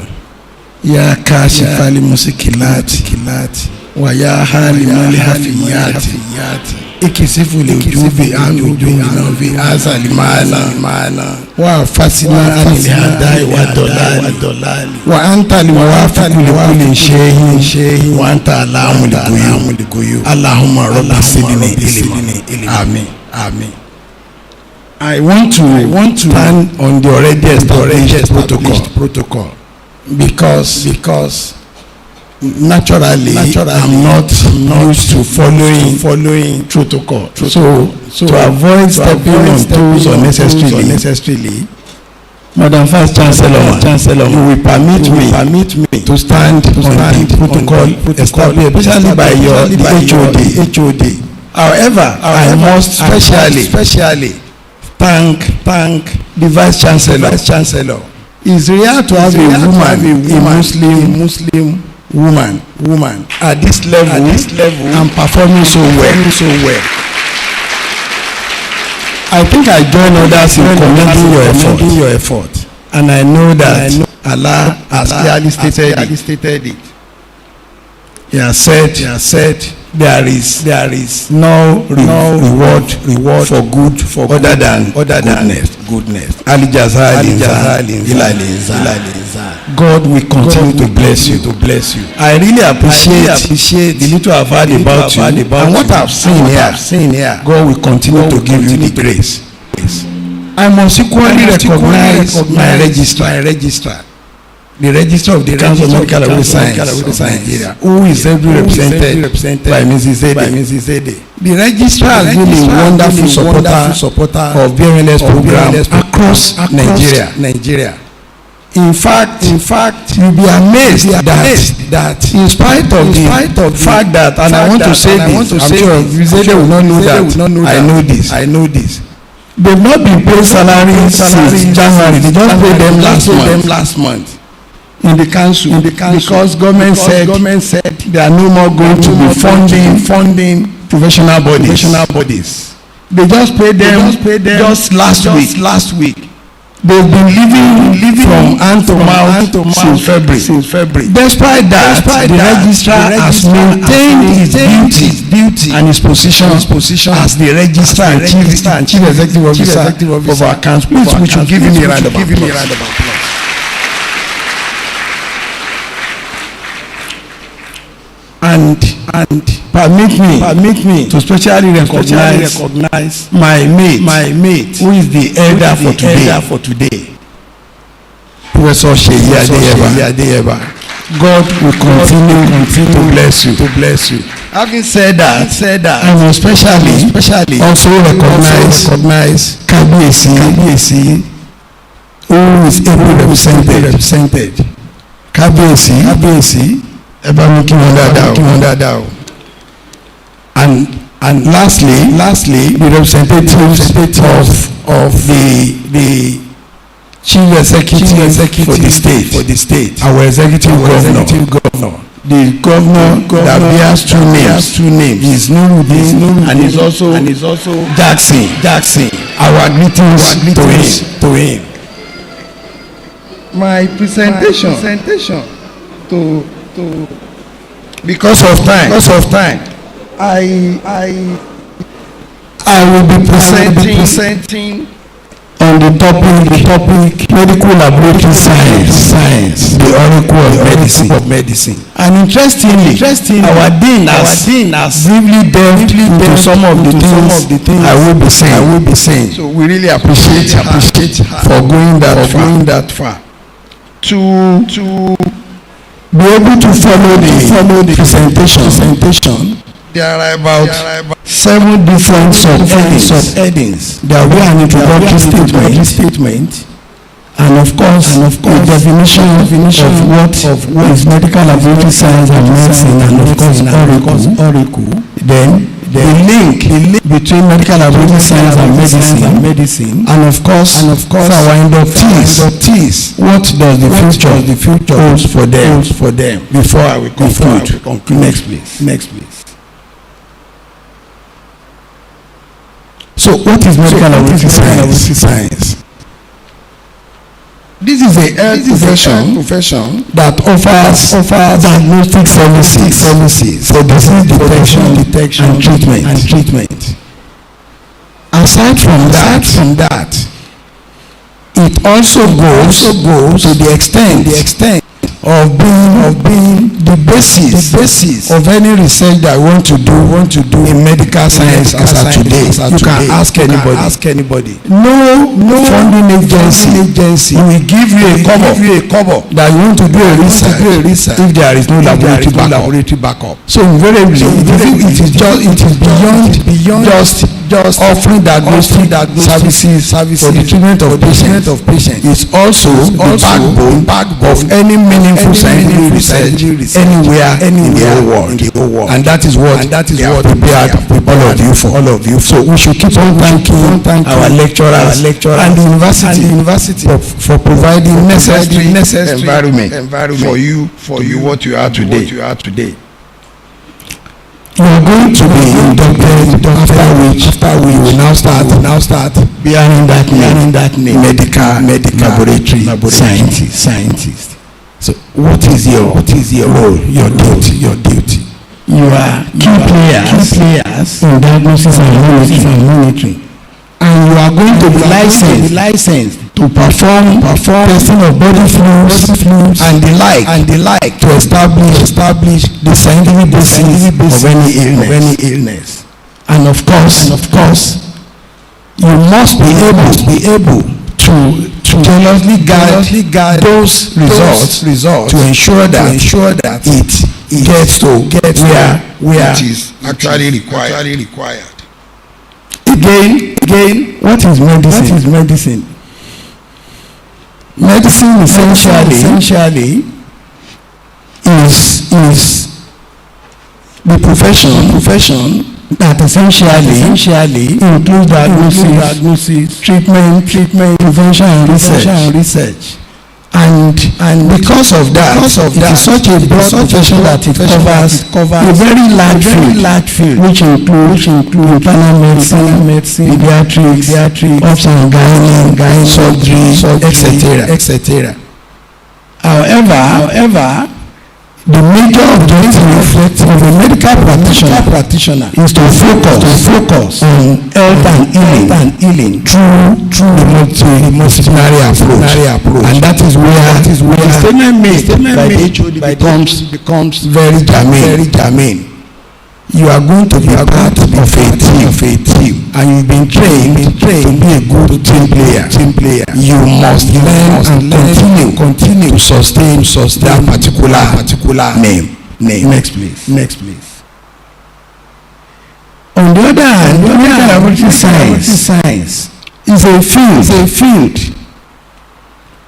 Ya kashifal muskilati wa ya halimal hafiyati ikisifu liujubi anujubi azali maana wa fasina anil hadai wa dolali wa anta limuwafiqu likulli shay'in wa anta alamul ghuyub. Allahumma rabbi zidni ilma. Amen. I want to stand on the already established protocol. Because naturally I'm not used to following protocol. So to avoid stepping on toes unnecessarily, Madam Vice Chancellor, you will permit me to stand on the protocol established, especially by the HOD. However, I must specially thank the Vice Chancellor. It's rare to have a Muslim woman at this level and performing so well. I think I join others in commending your effort, and I know that Allah has clearly stated it. He has said there is no reward for good other than goodness. Ali Jazali. God will continue to bless you. I really appreciate the little I've heard about you and what I've seen here. God will continue to give you the grace. I must equally recognize my registrar. The Register of the Council of Medical Laboratory Science of Nigeria, who is represented by Mrs. Ede. The registrar has been a wonderful supporter of BMLS program across Nigeria. In fact, you'll be amazed that in spite of the fact that, and I want to say this, I'm sure Mrs. Ede will not know that, I know this. They've not been paid salary since January. They just paid them last month. In the council because government said they are no more going to be funding professional bodies. They just paid them just last week. They've been living from hand to mouth since February. Despite that, the registrar has maintained his duty and his position as the registrar and chief executive officer of our council. Please, we should give him a round of applause. And permit me to specially recognize my mate who is the elder for today, Professor Seyi Adeyeba. God will continue to bless you. Having said that, I will especially also recognize Kabiyesi, who is ably represented. Kabiyesi. And And lastly, the representatives of the chief executive for the state, our executive governor. The governor that bears two names is Nuruddin and is also Jackson. Our greetings to him. My presentation to because of time, I will be presenting on the topic medical laboratory science, the oracle of medicine. And interestingly, our dean has really delved into some of the things I will be saying. So we really appreciate for going that far. To be able to follow the presentation. There are about 7 different sub-headings. There will be an introductory statement, and of course, the definition of what is medical laboratory science and medicine, and of course, oracle. Then the link between medical laboratory science and medicine, and of course, our inductees. What does the future holds for them? Before I will conclude. Next, please. So, what is medical laboratory science? This is a health profession that offers diagnostic services for disease detection and treatment. Aside from that, it also goes to the extent of being the basis of any research that we want to do in medical science as of today. You can ask anybody. No funding agency will give you a cover that you want to do a research if there is no laboratory backup. So invariably, it is beyond just offering diagnostic services for the treatment of patients. It's also the backbone of any meaningful scientific research anywhere in the whole world. And that is what we are prepared all of you. So we should keep on thanking our lecturers and the university for providing necessary environment for you what you are today. You are going to be inducted after we will now start bearing that name, medical laboratory scientist. So what is your role, your duty? You are key players in diagnosis and monitoring. And you are going to be licensed to perform testing of body fluids and the like to establish the scientific basis of any illness. And of course, you must be able to jealously guard those results to ensure that it gets where it is actually required. Again, what is medicine? Medicine essentially is the profession that essentially includes diagnosis, treatment, prevention and research. And because of that, it is such a broad profession that it covers a very large field, which includes internal medicine, pediatrics, obs and gynae, surgery, etc. However, the major objective of a medical practitioner is to focus on health and healing through the multidisciplinary approach. And that is where the statement made by the HOD becomes very germane. You are going to be a part of a team, and you've been trained to be a good team player. You must learn and continue to sustain that particular name. Next please. On the other hand, laboratory science is a field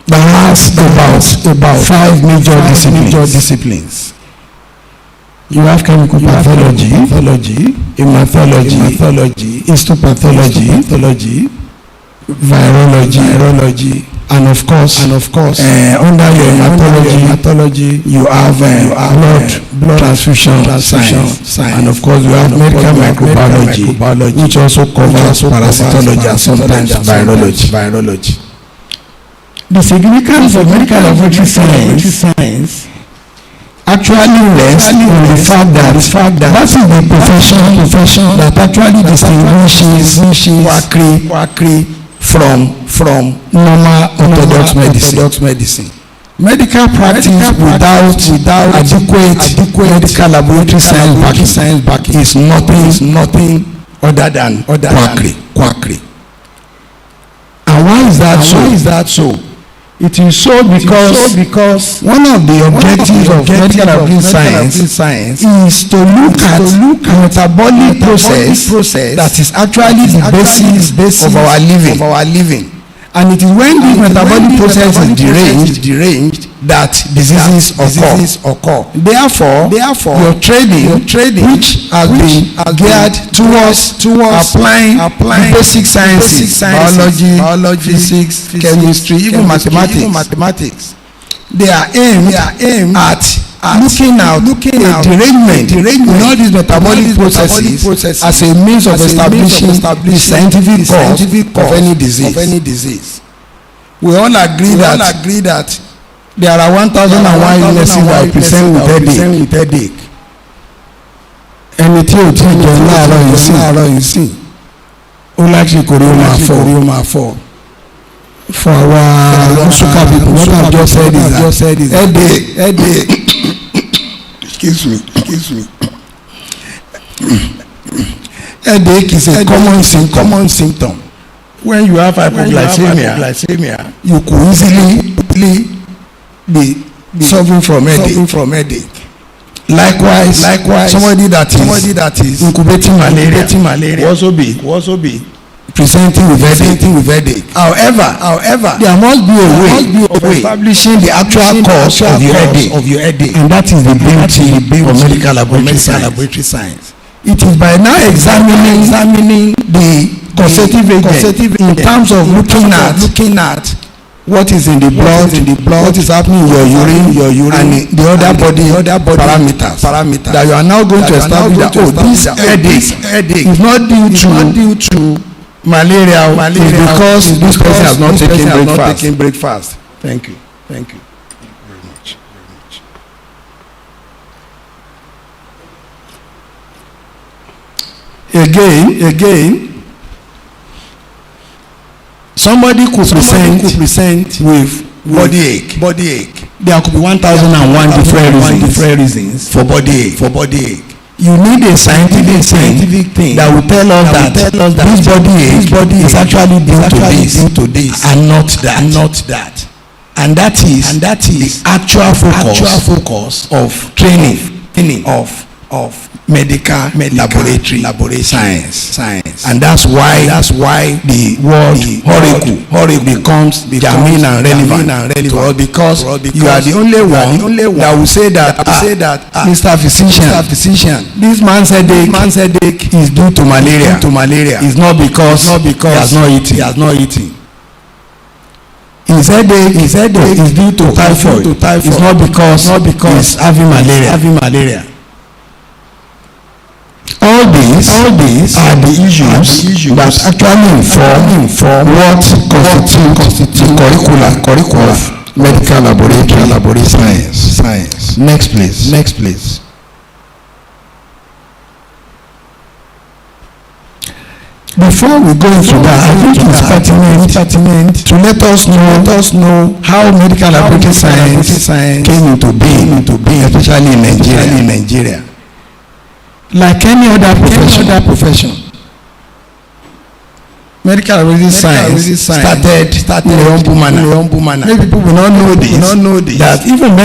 that has about 5 major disciplines. You have chemical pathology, hematology, histopathology, virology, and of course, under your hematology, you have blood transfusion science, and of course, you have medical microbiology, which also covers parasitology and sometimes virology. The significance of medical laboratory science actually rests on the fact that that is the profession that actually distinguishes quackery from normal orthodox medicine. Medical practice without adequate medical laboratory science backing is nothing other than quackery. And why is that so? It is so because one of the objectives of medical laboratory science is to look at metabolic process that is actually the basis of our living. And it is when this metabolic process is deranged that diseases occur. Therefore, your training which has been geared towards applying basic sciences, biology, physics, chemistry, even mathematics. They are aimed at looking at derangement in all these metabolic processes as a means of establishing the scientific cause of any disease. We all agree that there are 1,001 illnesses that present with headache. Ẹni tí o ti jẹ láàárọ̀ yìí sí ó láti kórè ó máa fọ́. For our sugar people, what I've just said is headache. Excuse me. Headache is a common symptom. When you have hypoglycemia, you could easily be suffering from headache. Likewise, somebody that is incubating malaria will also be presenting with headache. However, there must be a way of establishing the actual cause of your headache, and that is the beauty of medical laboratory science. It is by now examining the causative agent in terms of looking at what is in the blood, what is happening in your urine, and the other body parameters that you are now going to establish that this headache is not due to malaria is because this person has not taken breakfast. Thank you very much. Again, somebody could present with body ache. There could be 1,001 different reasons for body ache. You need a scientific thing that will tell us that this body is actually due to this and not that. And that is the actual focus of training of medical laboratory science. And that's why the word HORICU becomes germane and relevant to us, because you are the only one that will say that Mr. Physician, this man's headache is due to malaria. It's not because he has not eaten. His headache is due to typhoid. It's not because he's having malaria. All these are the issues that actually inform what constitutes the curriculum of medical laboratory science. Next please. Before we go into that, I think it's pertinent to let us know how medical laboratory science came into being, especially in Nigeria. Like any other profession, medical laboratory science started in a humble manner. Maybe people will not know this. That even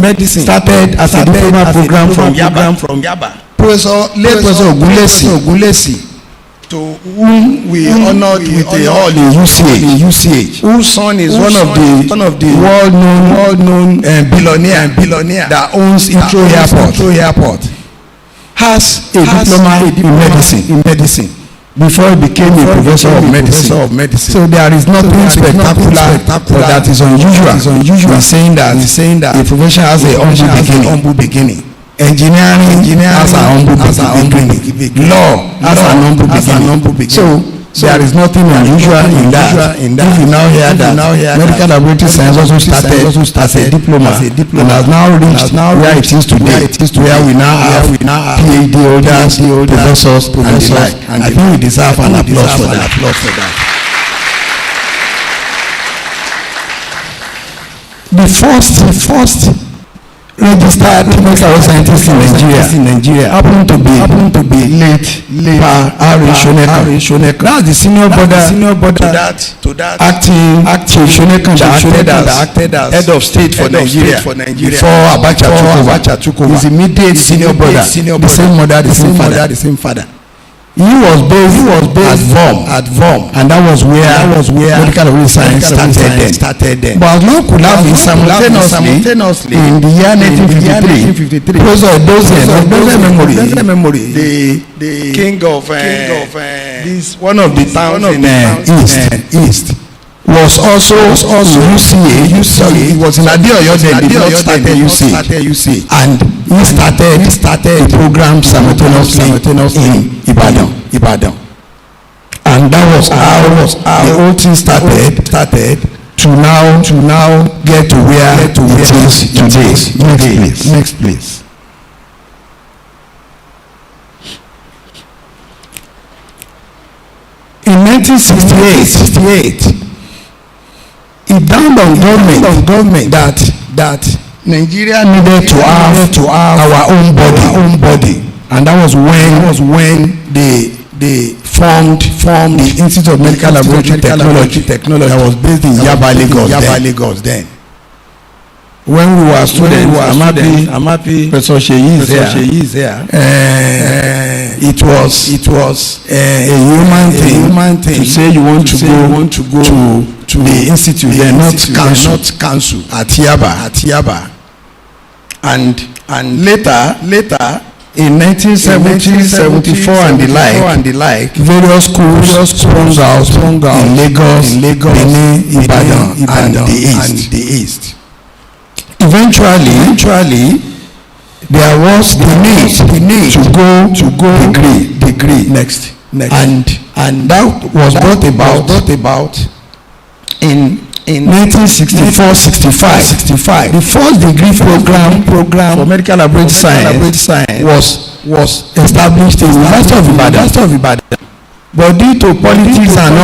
medicine started as a diploma program from Yaba. Professor Ogulesi, to whom we honored with a hall in UCH, whose son is one of the world-known billionaire that owns Intro Airport. has a diploma in medicine before he became a professor of medicine. So there is nothing spectacular or that is unusual. He's saying that a profession has a humble beginning. Engineering has an humble beginning. Law has an humble beginning. So there is nothing unusual in that. If you now hear that medical laboratory science also started as a diploma and has now reached where it is today, where we now have PhD holders, professors, and the like. I think we deserve an applause for that. The first registered medical scientist in Nigeria happened to be late Shoneka. That's the senior brother to that acting Shoneka that acted as head of state for Nigeria before Abacha took over. His immediate senior brother, the same mother, the same father. He was based at VOM, and that was where medical science started then. But as could have been simultaneously in the year 1953, because of those memory, the king of this one of the towns in East was also UCA. He was in Adeoyo then. He did not start UCA, and he started the program simultaneously in Ibadan, and that was how the whole thing started to now get to where it is today. Next place. In 1968. It dawned on government that Nigeria needed to have our own body, and that was when they formed the Institute of Medical Laboratory Technology that was based in Yaba, Lagos then. When we were students, I'm happy Professor Sheyi is there. It was a human thing to say you want to go to the institute, not council at Yaba. And later in 1970, 74 and the like, various schools sprung out in Lagos, Benin, Ibadan, and the East. Eventually, there was the need to go degree next, and that was brought about in 1964-65. The first degree program for medical laboratory science was established in the University of Ibadan. But due to politics and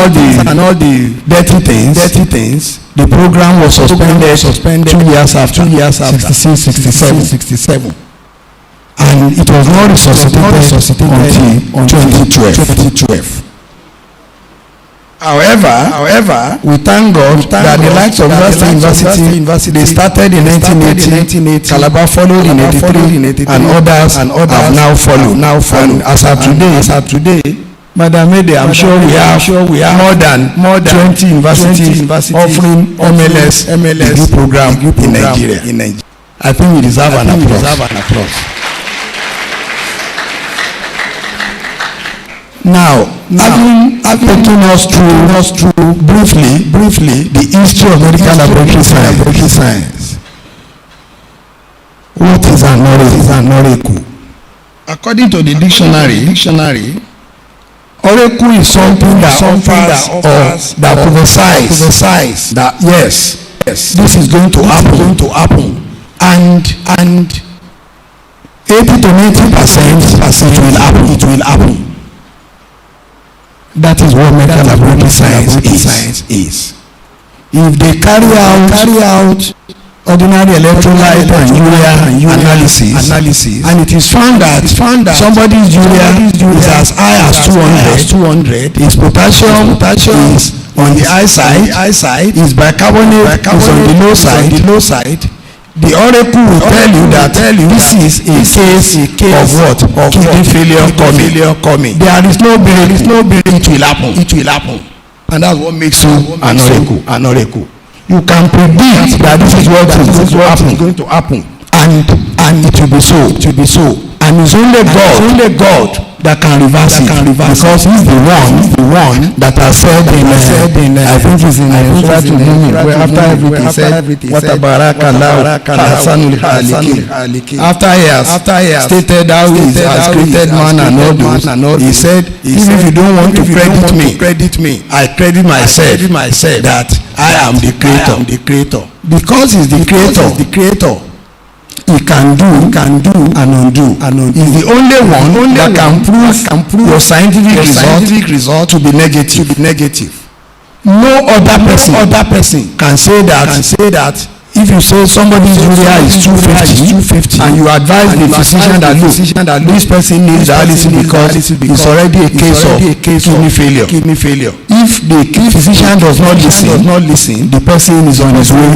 all the dirty things, the program was suspended 2 years after 66-67. And it was not resuscitated until 2012. However, we thank God that the likes of University they started in 1980, Calabar followed in 83, and others have now followed. And as of today, Madam Mede, I'm sure we have more than 20 universities offering MLS degree program in Nigeria. I think we deserve an applause. Now, having taken us through briefly the history of medical laboratory science, what is an oracle? According to the dictionary, oracle is something that offers or that prophesies that yes, this is going to happen, and 80 to 90% it will happen. That is what medical laboratory science is. If they carry out ordinary electrolyte and urea analysis, and it is found that somebody's urea is as high as 200, his potassium is on the high side, his bicarbonate is on the low side, the oracle will tell you that this is a case of what? Of kidney failure coming. There is no brain, it will happen. And that's what makes you an oracle. You can predict that this is what is going to happen, and it will be so. And it's only God that can reverse it, because he's the one that has said in I think it's in where after everything said what after he has stated how he has created man and all those, he said, even if you don't want to credit me, I credit myself that I am the creator. Because he's the creator, he can do and undo. He's the only one that can prove your scientific result to be negative. No other person can say that if you say somebody's urea is 250 and you advise the physician that look, this person needs dialysis because it's already a case of kidney failure. If the physician does not listen, the person is on his way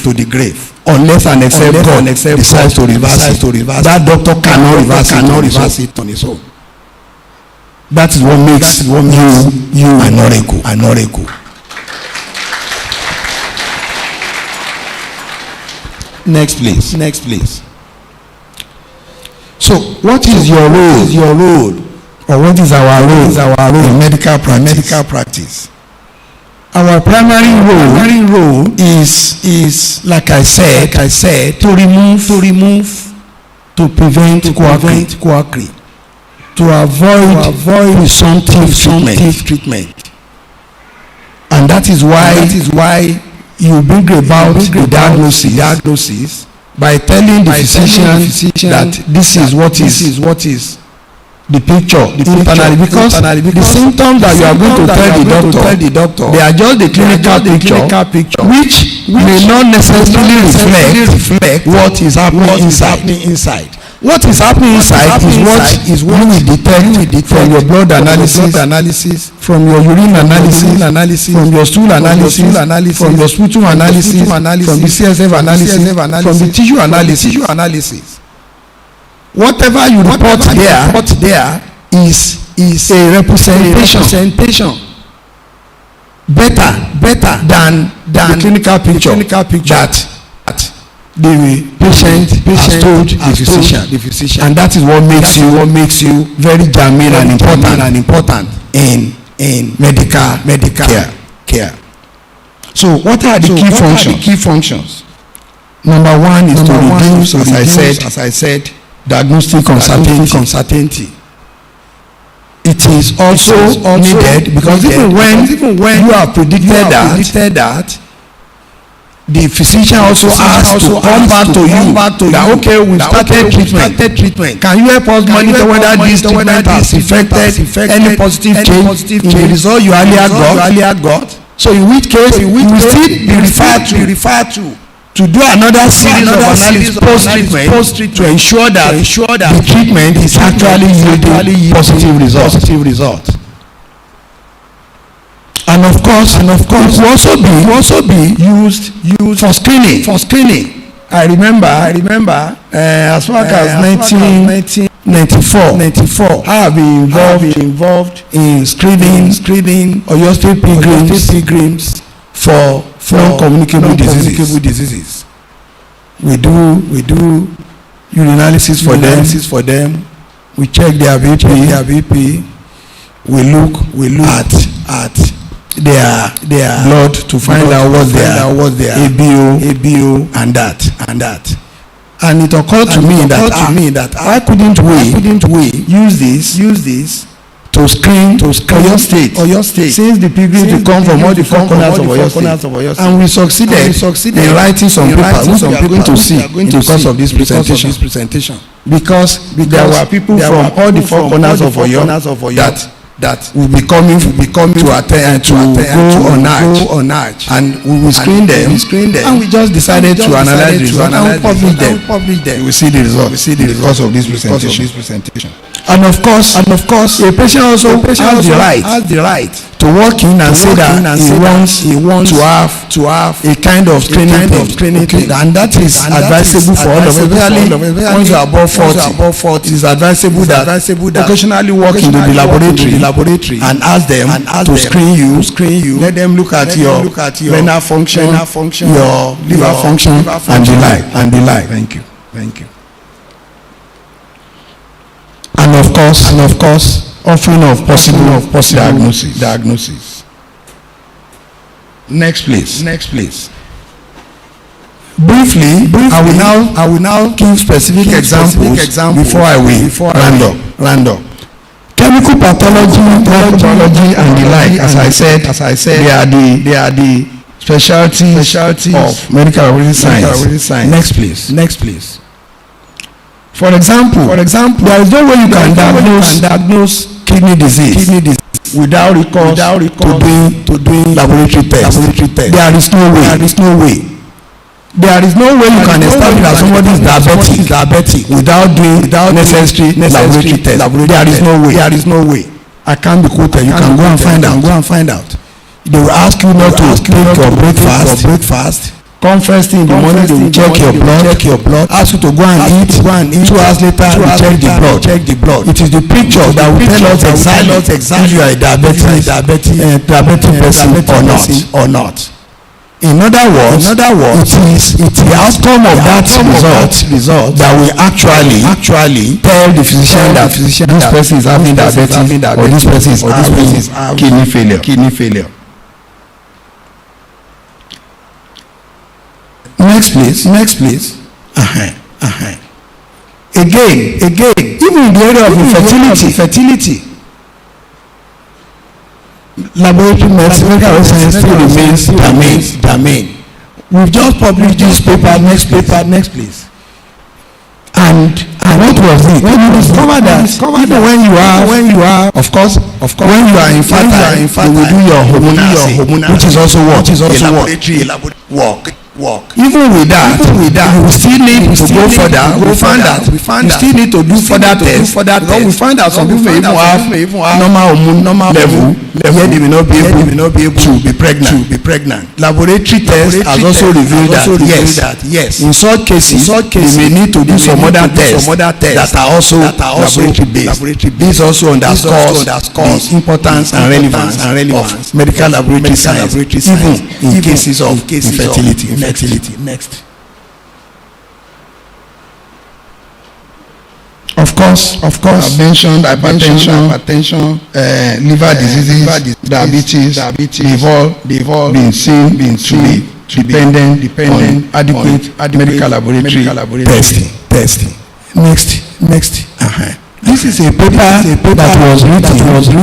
to the grave. Unless and except God decides to reverse it. That doctor cannot reverse it on his own. That is what makes you an oracle. Next please. So what is your role? Or what is our role in medical practice? Our primary role is like I said, to remove, to prevent quackery, to avoid presumptive treatment. And that is why you bring about the diagnosis by telling the physician that this is what is the picture internally, because the symptoms that you are going to tell the doctor, they are just the clinical picture which may not necessarily reflect what is happening inside. What is happening inside is what you will detect from your blood analysis, from your urine analysis, from your stool analysis, from your sputum analysis, from the CSF analysis, from the tissue analysis. Whatever you report there is a representation better than the clinical picture that the patient has told the physician, and that is what makes you very germane and important in medical care. So what are the key functions? Number one is to reduce, as I said, diagnostic uncertainty. It is also needed because even when you have predicted that, the physician also has to come back to you that okay, we started treatment. Can you help us monitor whether this treatment has affected any positive change in the result you earlier got? So in which case you will still be referred to do another series of analysis post-treatment to ensure that the treatment is actually yielding positive results. And of course, it will also be used for screening. I remember as far as 1994, I have been involved in screening Oyo State pilgrims for non-communicable diseases. We do urinalysis for them. We check their BP. We look at their blood to find out what their ABO and that. And it occurred to me that why couldn't we use this to screen Oyo State, since the pilgrims will come from all the four corners of Oyo State, and we succeeded in writing some papers which we are going to see in the course of this presentation, because there were people from all the four corners of Oyo that will be coming to attend to go on Arch, and we will screen them, and we just decided to analyze the result and publish them. We will see the result because of this presentation. And of course, a patient also has the right to walk in and say that he wants to have a kind of screening, and that is advisable for all of us. Especially once you are above 40, it is advisable that occasionally walk into the laboratory and ask them to screen you. Let them look at your renal function, your liver function, and the like. Thank you. course, offering of possible diagnosis. Next please. Briefly, I will now give specific examples before I will round up. Chemical pathology, microbiology, and the like, as I said, they are the specialties of medical laboratory science. Next please. For example, there is no way you can diagnose kidney disease without recourse to doing laboratory tests. There is no way. There is no way you can establish that somebody is diabetic without doing necessary laboratory tests. There is no way. I can't be quoted. You can go and find out. They will ask you not to take your breakfast. Come first thing in the morning, they will check your blood. Ask you to go and eat. 2 hours later, they check the blood. It is the picture that will tell us exactly if you are a diabetic person or not. In other words, it is the outcome of that result that will actually tell the physician that this person is having diabetes or this person is having kidney failure. Next please. Again, even in the area of infertility, laboratory medicine still remains domain. We've just published this paper. Next please. And what was it? When you discover that when you are of course when you are infertile, you will do your hormonal, which is also work. Even with that, we still need to go further. We find out we still need to do further tests. Because we find out some people even have normal level, yet they may not be able to be pregnant. Laboratory tests has also revealed that yes, in such cases, they may need to do some other tests that are also laboratory based. This also underscores the importance and relevance of medical laboratory science, even in cases of infertility. Next. Of course, I've mentioned hypertension, liver diseases, diabetes. They've all been seen to be dependent on adequate medical laboratory testing. Next. This is a paper that was written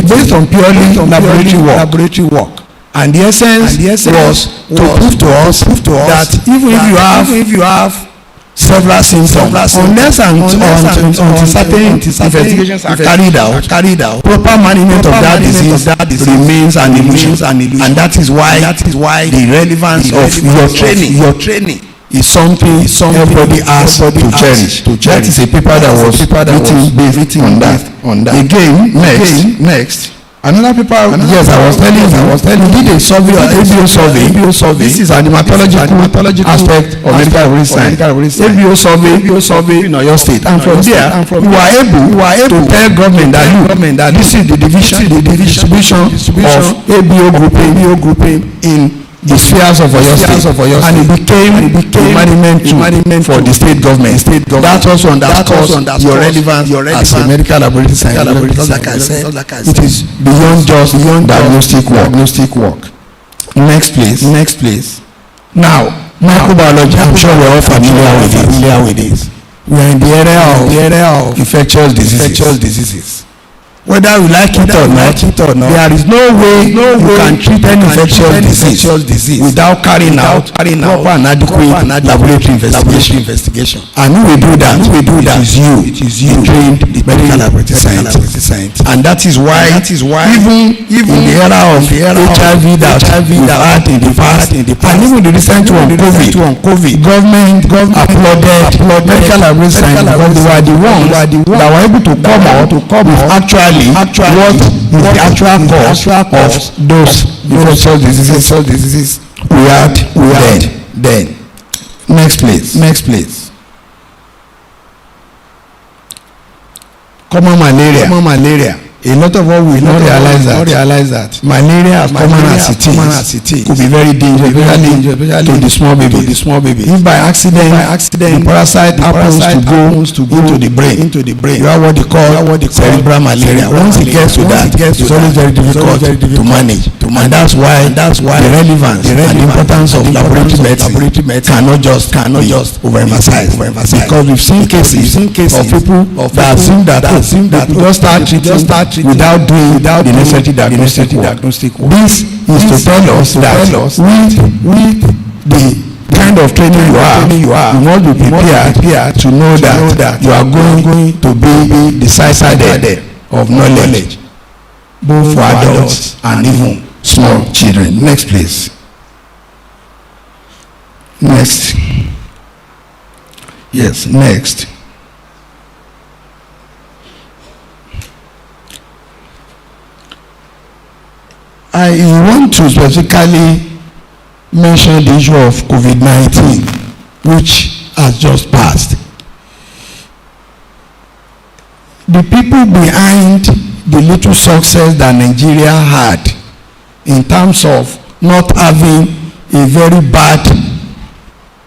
based on purely laboratory work. And the essence was to prove to us that even if you have several symptoms, unless until certain investigations are carried out, proper management of that disease remains an illusion. And that is why the relevance of your training is something everybody has to cherish. That is a paper that was written on that. Again, next. Another paper, yes, I was telling you, did a survey, FUO survey. This is an hematological aspect of medical science. FUO survey in your state, and from there, you are able to tell government that this is the distribution of FUO grouping in the spheres of Oyo State, and it became management for the state government. That also underscores your relevance as a medical laboratory science. Like I said, it is beyond just diagnostic work. Next please. Now, microbiology. I'm sure we're all familiar with this. We are in the area of infectious diseases. Whether you like it or not, there is no way you can treat any infectious disease without carrying out proper and adequate laboratory investigation. And who will do that? It is you trained medical laboratory scientist. And that is why even in the era of HIV that we've had in the past, and even the recent one COVID, government applauded medical laboratory science because they were the ones that were able to come out with actually what is the actual cause of those infectious diseases we had then. Next please. Common malaria. A lot of us will not realize that malaria, common as it is, could be very dangerous, especially to the small baby. If by accident the parasite happens to go into the brain, you have what they call cerebral malaria. Once it gets to that, it's always very difficult to manage. And that's why the relevance and the importance of laboratory medicine cannot just overemphasized. Because we've seen cases of people that assume that just start treating without doing the necessary diagnostic work. This is to tell us that with the kind of training you must be prepared to know that you are going to be the side of knowledge, both for adults and even small children. Next, please. Next. Yes, next. I want to specifically mention the issue of COVID-19, which has just passed. The people behind the little success that Nigeria had in terms of not having a very bad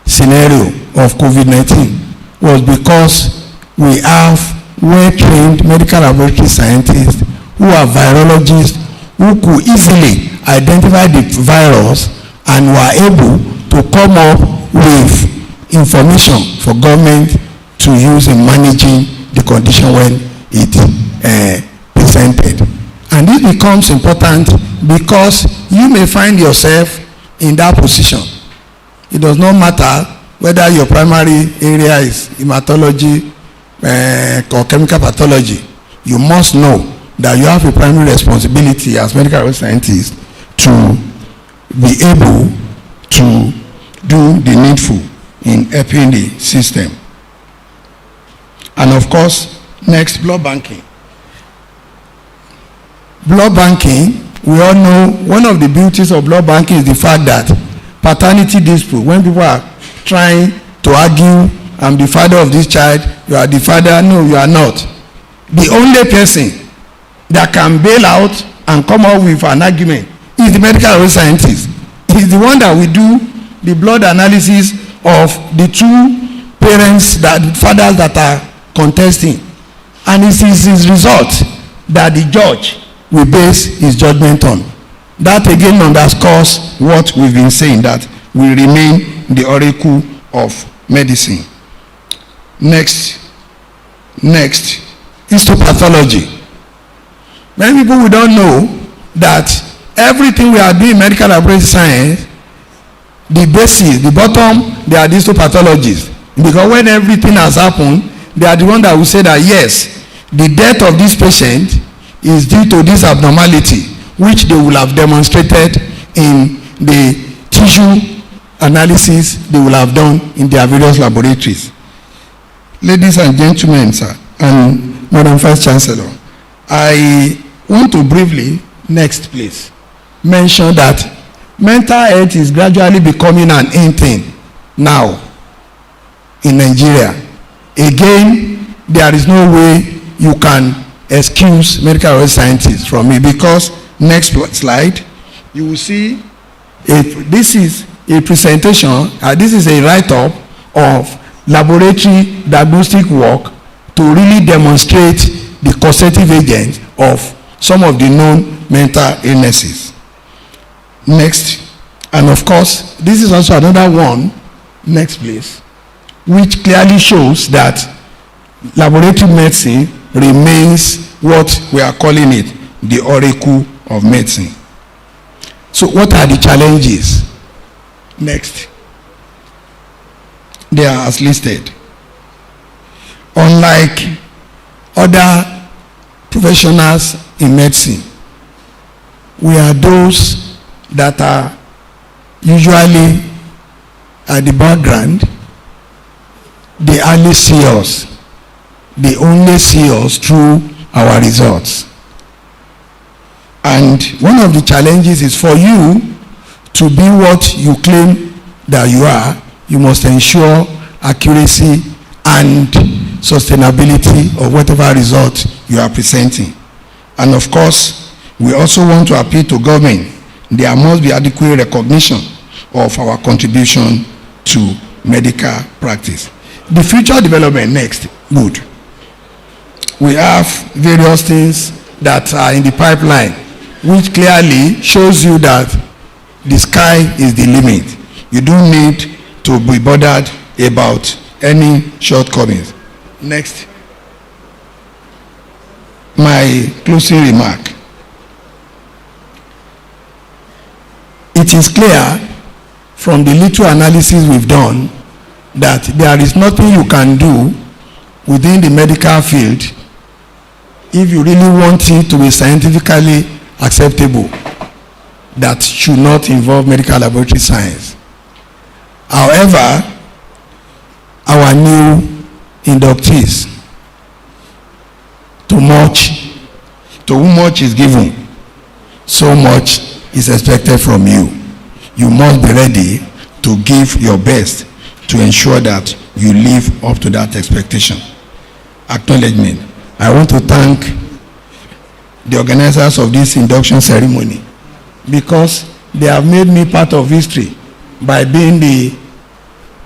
scenario of COVID-19 was because we have well-trained medical laboratory scientists who are virologists who could easily identify the virus and were able to come up with information for government to use in managing the condition when it presented. And this becomes important because you may find yourself in that position. It does not matter whether your primary area is hematology or chemical pathology. You must know that you have a primary responsibility as medical scientists to be able to do the needful in helping the system. And of course, next, blood banking. Blood banking, we all know one of the beauties of blood banking is the fact that paternity dispute, when people are trying to argue, I'm the father of this child, you are the father, no, you are not. The only person that can bail out and come up with an argument is the medical scientist. He is the one that will do the blood analysis of the two fathers that are contesting, and it is his result that the judge will base his judgment on. That again underscores what we've been saying, that will remain the oracle of medicine. Next, histopathology. Many people we don't know that everything we are doing in medical laboratory science, the basis, the bottom, they are histopathologists. Because when everything has happened, they are the one that will say that yes, the death of this patient is due to this abnormality, which they will have demonstrated in the tissue analysis they will have done in their various laboratories. Ladies and gentlemen, sir, and Madam Vice Chancellor, I want to briefly, next please, mention that mental health is gradually becoming an in thing now in Nigeria. Again, there is no way you can excuse medical scientists from it, because next slide, you will see this is a presentation, this is a write-up of laboratory diagnostic work to really demonstrate the causative agents of some of the known mental illnesses. Next, and of course, this is also another one, next please, which clearly shows that laboratory medicine remains what we are calling it, the oracle of medicine. So what are the challenges? Next. They are as listed. Unlike other professionals in medicine, we are those that are usually at the background. They hardly see us. They only see us through our results. And one of the challenges is for you to be what you claim that you are, you must ensure accuracy and sustainability of whatever result you are presenting. And of course, we also want to appeal to government. There must be adequate recognition of our contribution to medical practice. The future development next, good. We have various things that are in the pipeline, which clearly shows you that the sky is the limit. You don't need to be bothered about any shortcomings. Next. My closing remark. It is clear from the little analysis we've done that there is nothing you can do within the medical field if you really want it to be scientifically acceptable that should not involve medical laboratory science. However, our new inductees, to whom much is given, so much is expected from you. You must be ready to give your best to ensure that you live up to that expectation. Acknowledgement. I want to thank the organizers of this induction ceremony because they have made me part of history by being the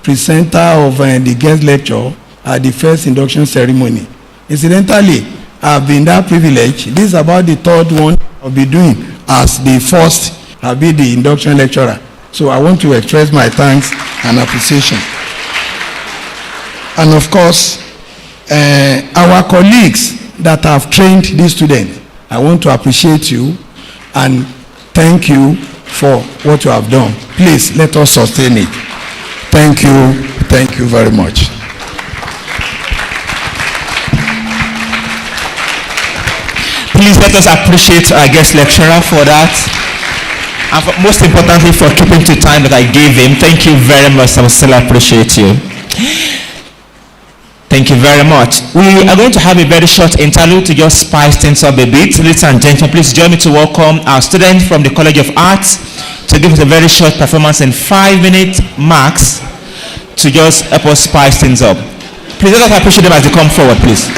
presenter of the guest lecture at the first induction ceremony. Incidentally, I've been that privilege. This is about the third one I'll be doing as the first. I'll be the induction lecturer. So I want to express my thanks and appreciation. And of course, our colleagues that have trained these students, I want to appreciate you and thank you for what you have done. Please let us sustain it. Thank you very much. Please let us appreciate our guest lecturer for that. And most importantly, for keeping to time that I gave him. Thank you very much. I will still appreciate you. Thank you very much. We are going to have a very short interlude to just spice things up a bit. Ladies and gentlemen, please join me to welcome our student from the College of Arts to give us a very short performance in 5 minutes max to just help us spice things up. Please let us appreciate them as they come forward, please.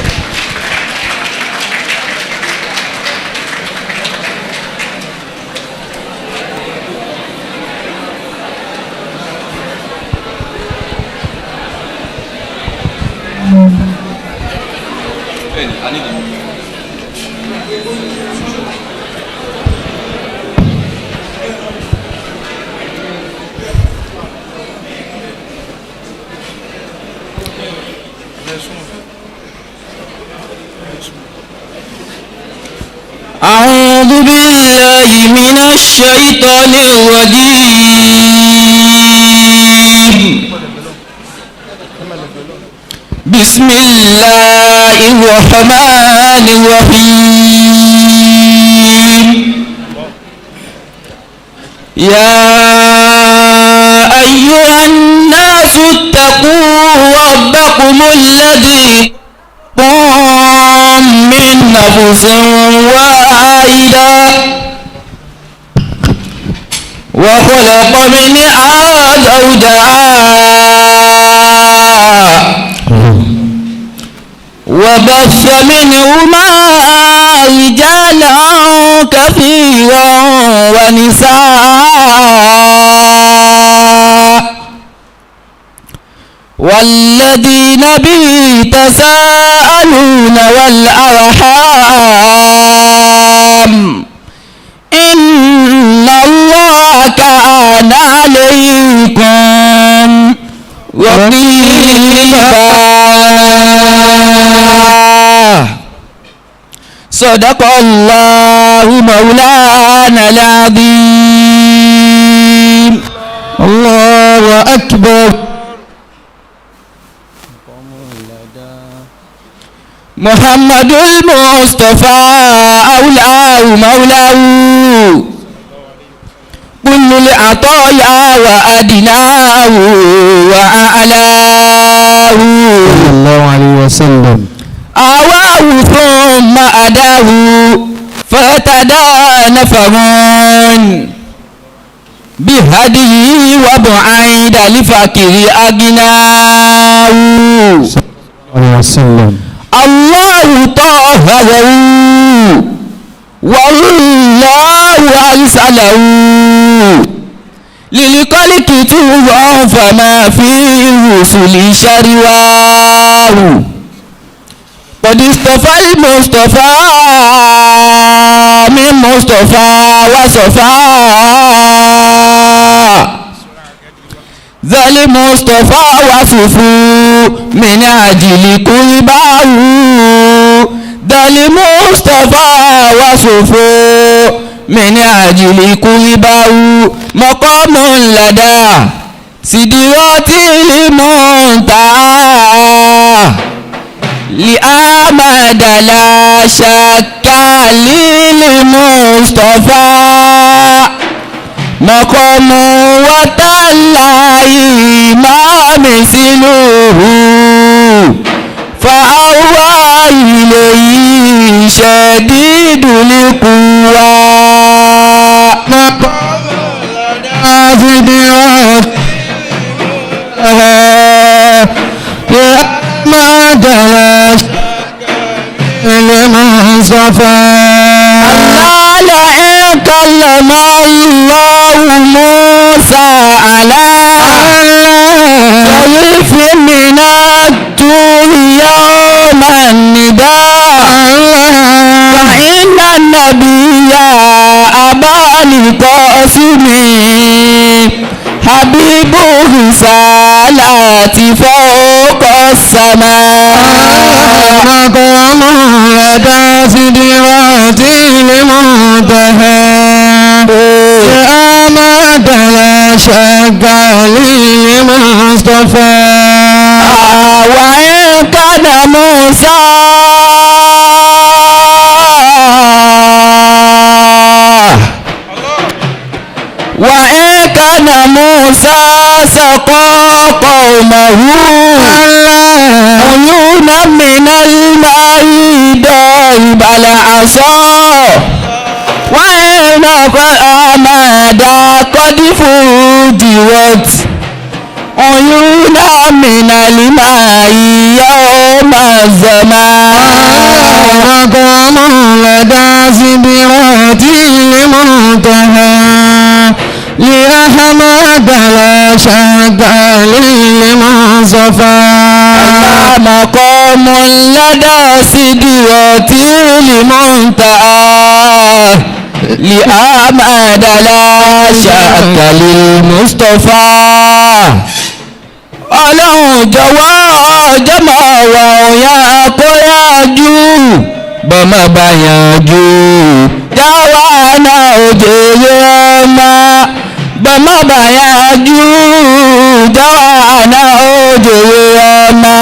أعوذ بالله من الشيطان الرجيم بسم الله الرحمن الرحيم يا أيها الناس اتقوا ربكم الذي من نفس واحدة وخلق منها زوجها وبث منهما رجالا كثيرا ونساء والذين به تساءلون والأرحام إن الله كان عليكم رقيبا صدق الله مولانا العظيم الله أكبر محمد المصطفى أولاه مولاه كل العطايا وأدناه وأعلاه صلى الله عليه وسلم أواه ثم أداه فتدى نفرون بهديه وبعيد لفقر أغناه صلى الله عليه وسلم الله طهره ليس له للخلق طوع فما في الرسل شرواه قد اصطفى المصطفى من مصطفى وصفى ذا المصطفى وصفوا من أجل قرباه ذا المصطفى وصفوا من أجل قرباه مقام لدى سدرات المنتهى لأحمد لا شك للمصطفى مقام وتالله ما مثله فأوى إليه شديد القوى مقام لدى سدرات ما جلس المصطفى الله لئن كلم الله موسى على طريف من الطور يوم النداء فإن النبي أبا القاسم حبيب رسالات فوق السماء مقام لدى سدرات المنتهى أمد لا شك للمصطفى وإن كان موسى وإن كان موسى سقى قومه عيونا من الماء ضرب العصا وإن أحمد قد فجرت عيونا من الماء يوم الزمان مقام لدى سدرات المنتهى لأحمد لا شك للمصطفى مقام لدى سدرات المنتهى لأحمد لا شك للمصطفى ọlọ́run jọ̀wọ́ ọjọ́ máa wà ọ̀yà kó yájú bọ́mọ bá yanjú jáwá náà òjòyè ọmọ bọ́mọ bá yanjú jáwá náà òjòyè ọmọ.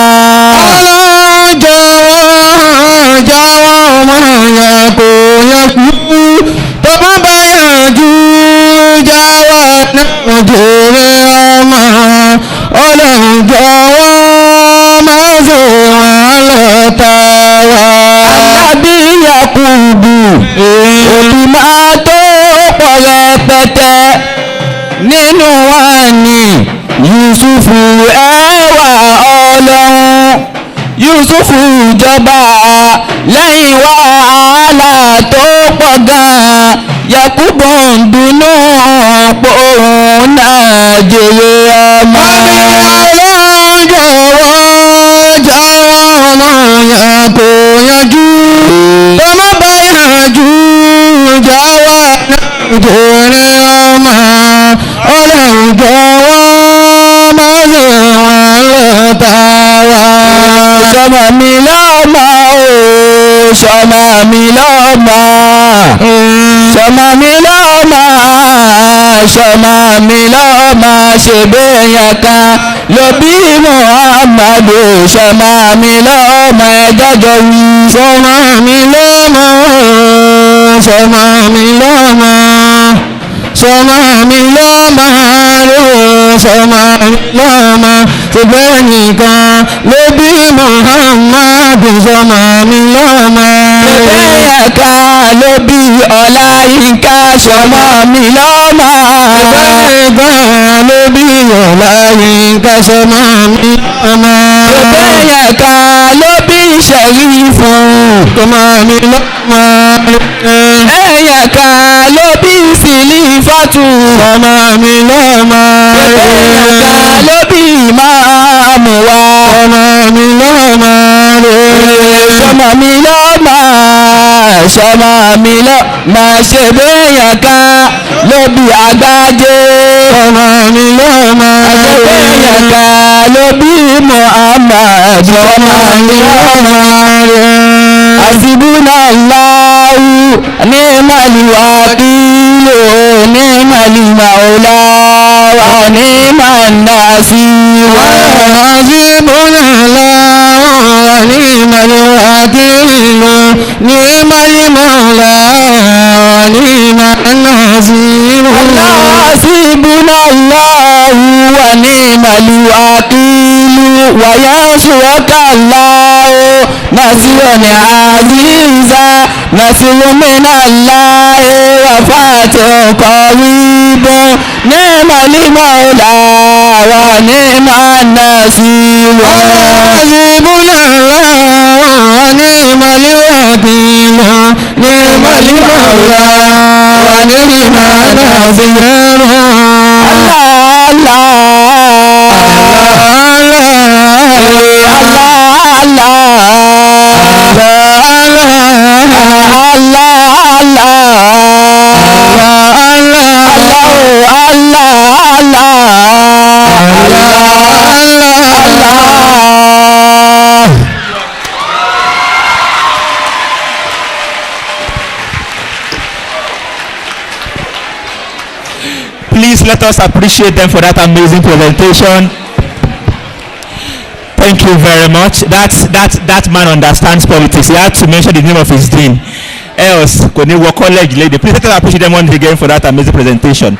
ọlọ́run jọ̀wọ́ ọmọ yẹn kó yanjú bọ́mọ bá yanjú jáwá náà òjòyè ọmọ. ọlọ́run jọ̀wọ́ máa ṣe wọ́n lọ́ta wá. Ànábì Yakubu òbí máa tó pọ̀ rẹpẹtẹ nínú wa ni Yusufu ẹwà ọlọ́run Yusufu jọba lẹ́yìn wàhálà tó pọ̀ gan-an Yakubu ń dunnú pọ̀ òun náà jèrè ọmọ. ọlọ́run jọ̀wọ́ ọmọ yẹn kò yanjú tó má bá yanjú jáwọ́ jèrè ọmọ. ọlọ́run jọ̀wọ́ má ṣe wọ́n lọ́ta wá. sọmọ mi lọ́mọ o sọmọ mi lọ́mọ sọmọ mi lọ́mọ sọmọ mi lọ́mọ ṣe bẹ́yẹn kan ló bí Muhammadu sọmọ mi lọ́mọ ẹjọ́jọ́ wí. sọmọ mi lọ́mọ sọmọ mi lọ́mọ sọmọ mi lọ́mọ sọmọ mi lọ́mọ ṣe bẹ́yẹn kan ló bí Muhammadu sọmọ mi lọ́mọ. bẹ́yẹn kan ló bí Ọláyínká sọmọ mi lọ́mọ. bẹ́yẹn kan ló bí Ọláyínká sọmọ mi lọ́mọ. bẹ́yẹn kan ló bí Ṣẹ̀rífù sọmọ mi lọ́mọ. bẹ́yẹn kan ló bí sí Ṣàrífàtù. Ọmọ mi lọ́mọ rẹ̀. Ẹ̀ka ló bí ìmáàmù wa. Ọmọ mi lọ́mọ rẹ̀. Sọmọ mi lọ́mọ. Sọmọ mi lọ́mọ. Ṣe béèyàn kan ló bí àgbájé. Ọmọ mi lọ́mọ rẹ̀. Ṣe béèyàn kan ló bí Muhammad. Ọmọ mi lọ́mọ rẹ̀. Hasbunallahu ni'mal wakil ni'mal maula wa ni'man nasir. Hasbunallahu ni'mal wakil ni'mal maula wa ni'man nasir. Hasbunallahu wa ni'mal wakil wa yansurukallahu nasirun aziza nasirun minallahi wa fatihun qaribun ni'mal maula wa ni'man nasir. Hasbunallahu wa ni'mal wakil ni'mal maula wa ni'man nasir. Please let us appreciate them for that amazing presentation. Thank you very much. That man understands politics. He had to mention the name of his dean. Else, could he work college lady? Please let us appreciate them once again for that amazing presentation.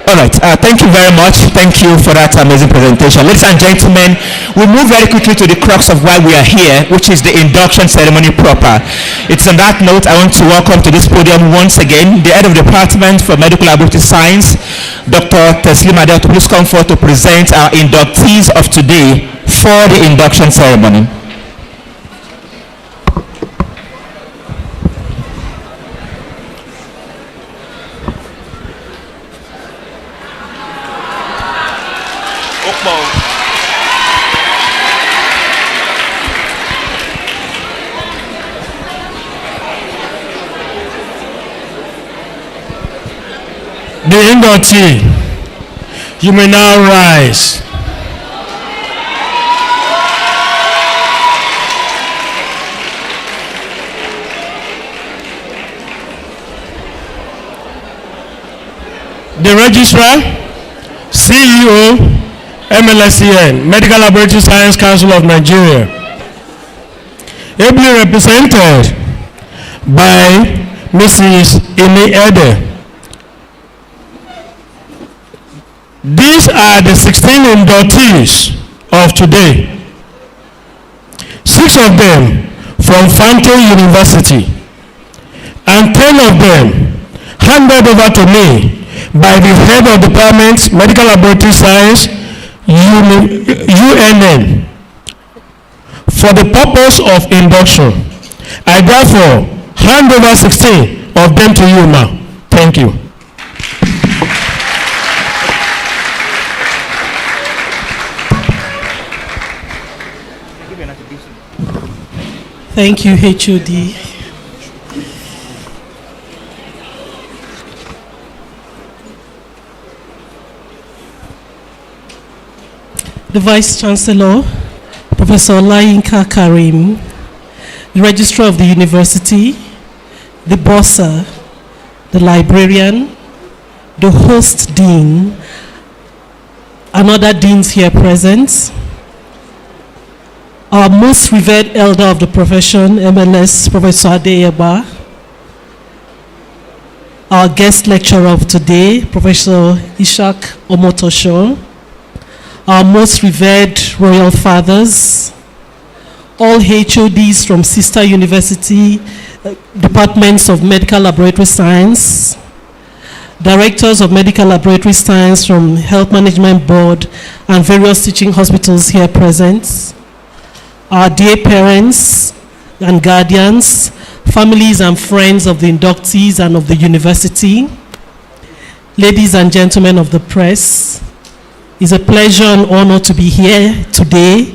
Alright, thank you very much. Thank you for that amazing presentation. Ladies and gentlemen, we move very quickly to the crux of why we are here, which is the induction ceremony proper. It's on that note I want to welcome to this podium once again the head of the Department for Medical Laboratory Science, Dr. Teslim Adel, to please come forward to present our inductees of today for the induction ceremony. The inductee, you may now rise. The registrar, CEO, MLSCN, Medical Laboratory Science Council of Nigeria, ably represented by Mrs. Ine Ede. These are the 16 inductees of today. 6 of them from Fountain University and 10 of them handed over to me by the head of department Medical Laboratory Science, UNN, for the purpose of induction. I therefore hand over 16 of them to you now. Thank you. Thank you, HOD. The Vice Chancellor, Professor Olayinka Karim, the Registrar of the University, the Bursar, the Librarian, the Host Dean, and other deans here present, our most revered elder of the profession, MLS, Professor Adeyeba, our guest lecturer of today, Professor Ishak Omotosho, our most revered royal fathers, all HODs from sister university, departments of medical laboratory science, directors of medical laboratory science from Health Management Board and various teaching hospitals here present, our dear parents and guardians, families and friends of the inductees and of the university, ladies and gentlemen of the press, it's a pleasure and honor to be here today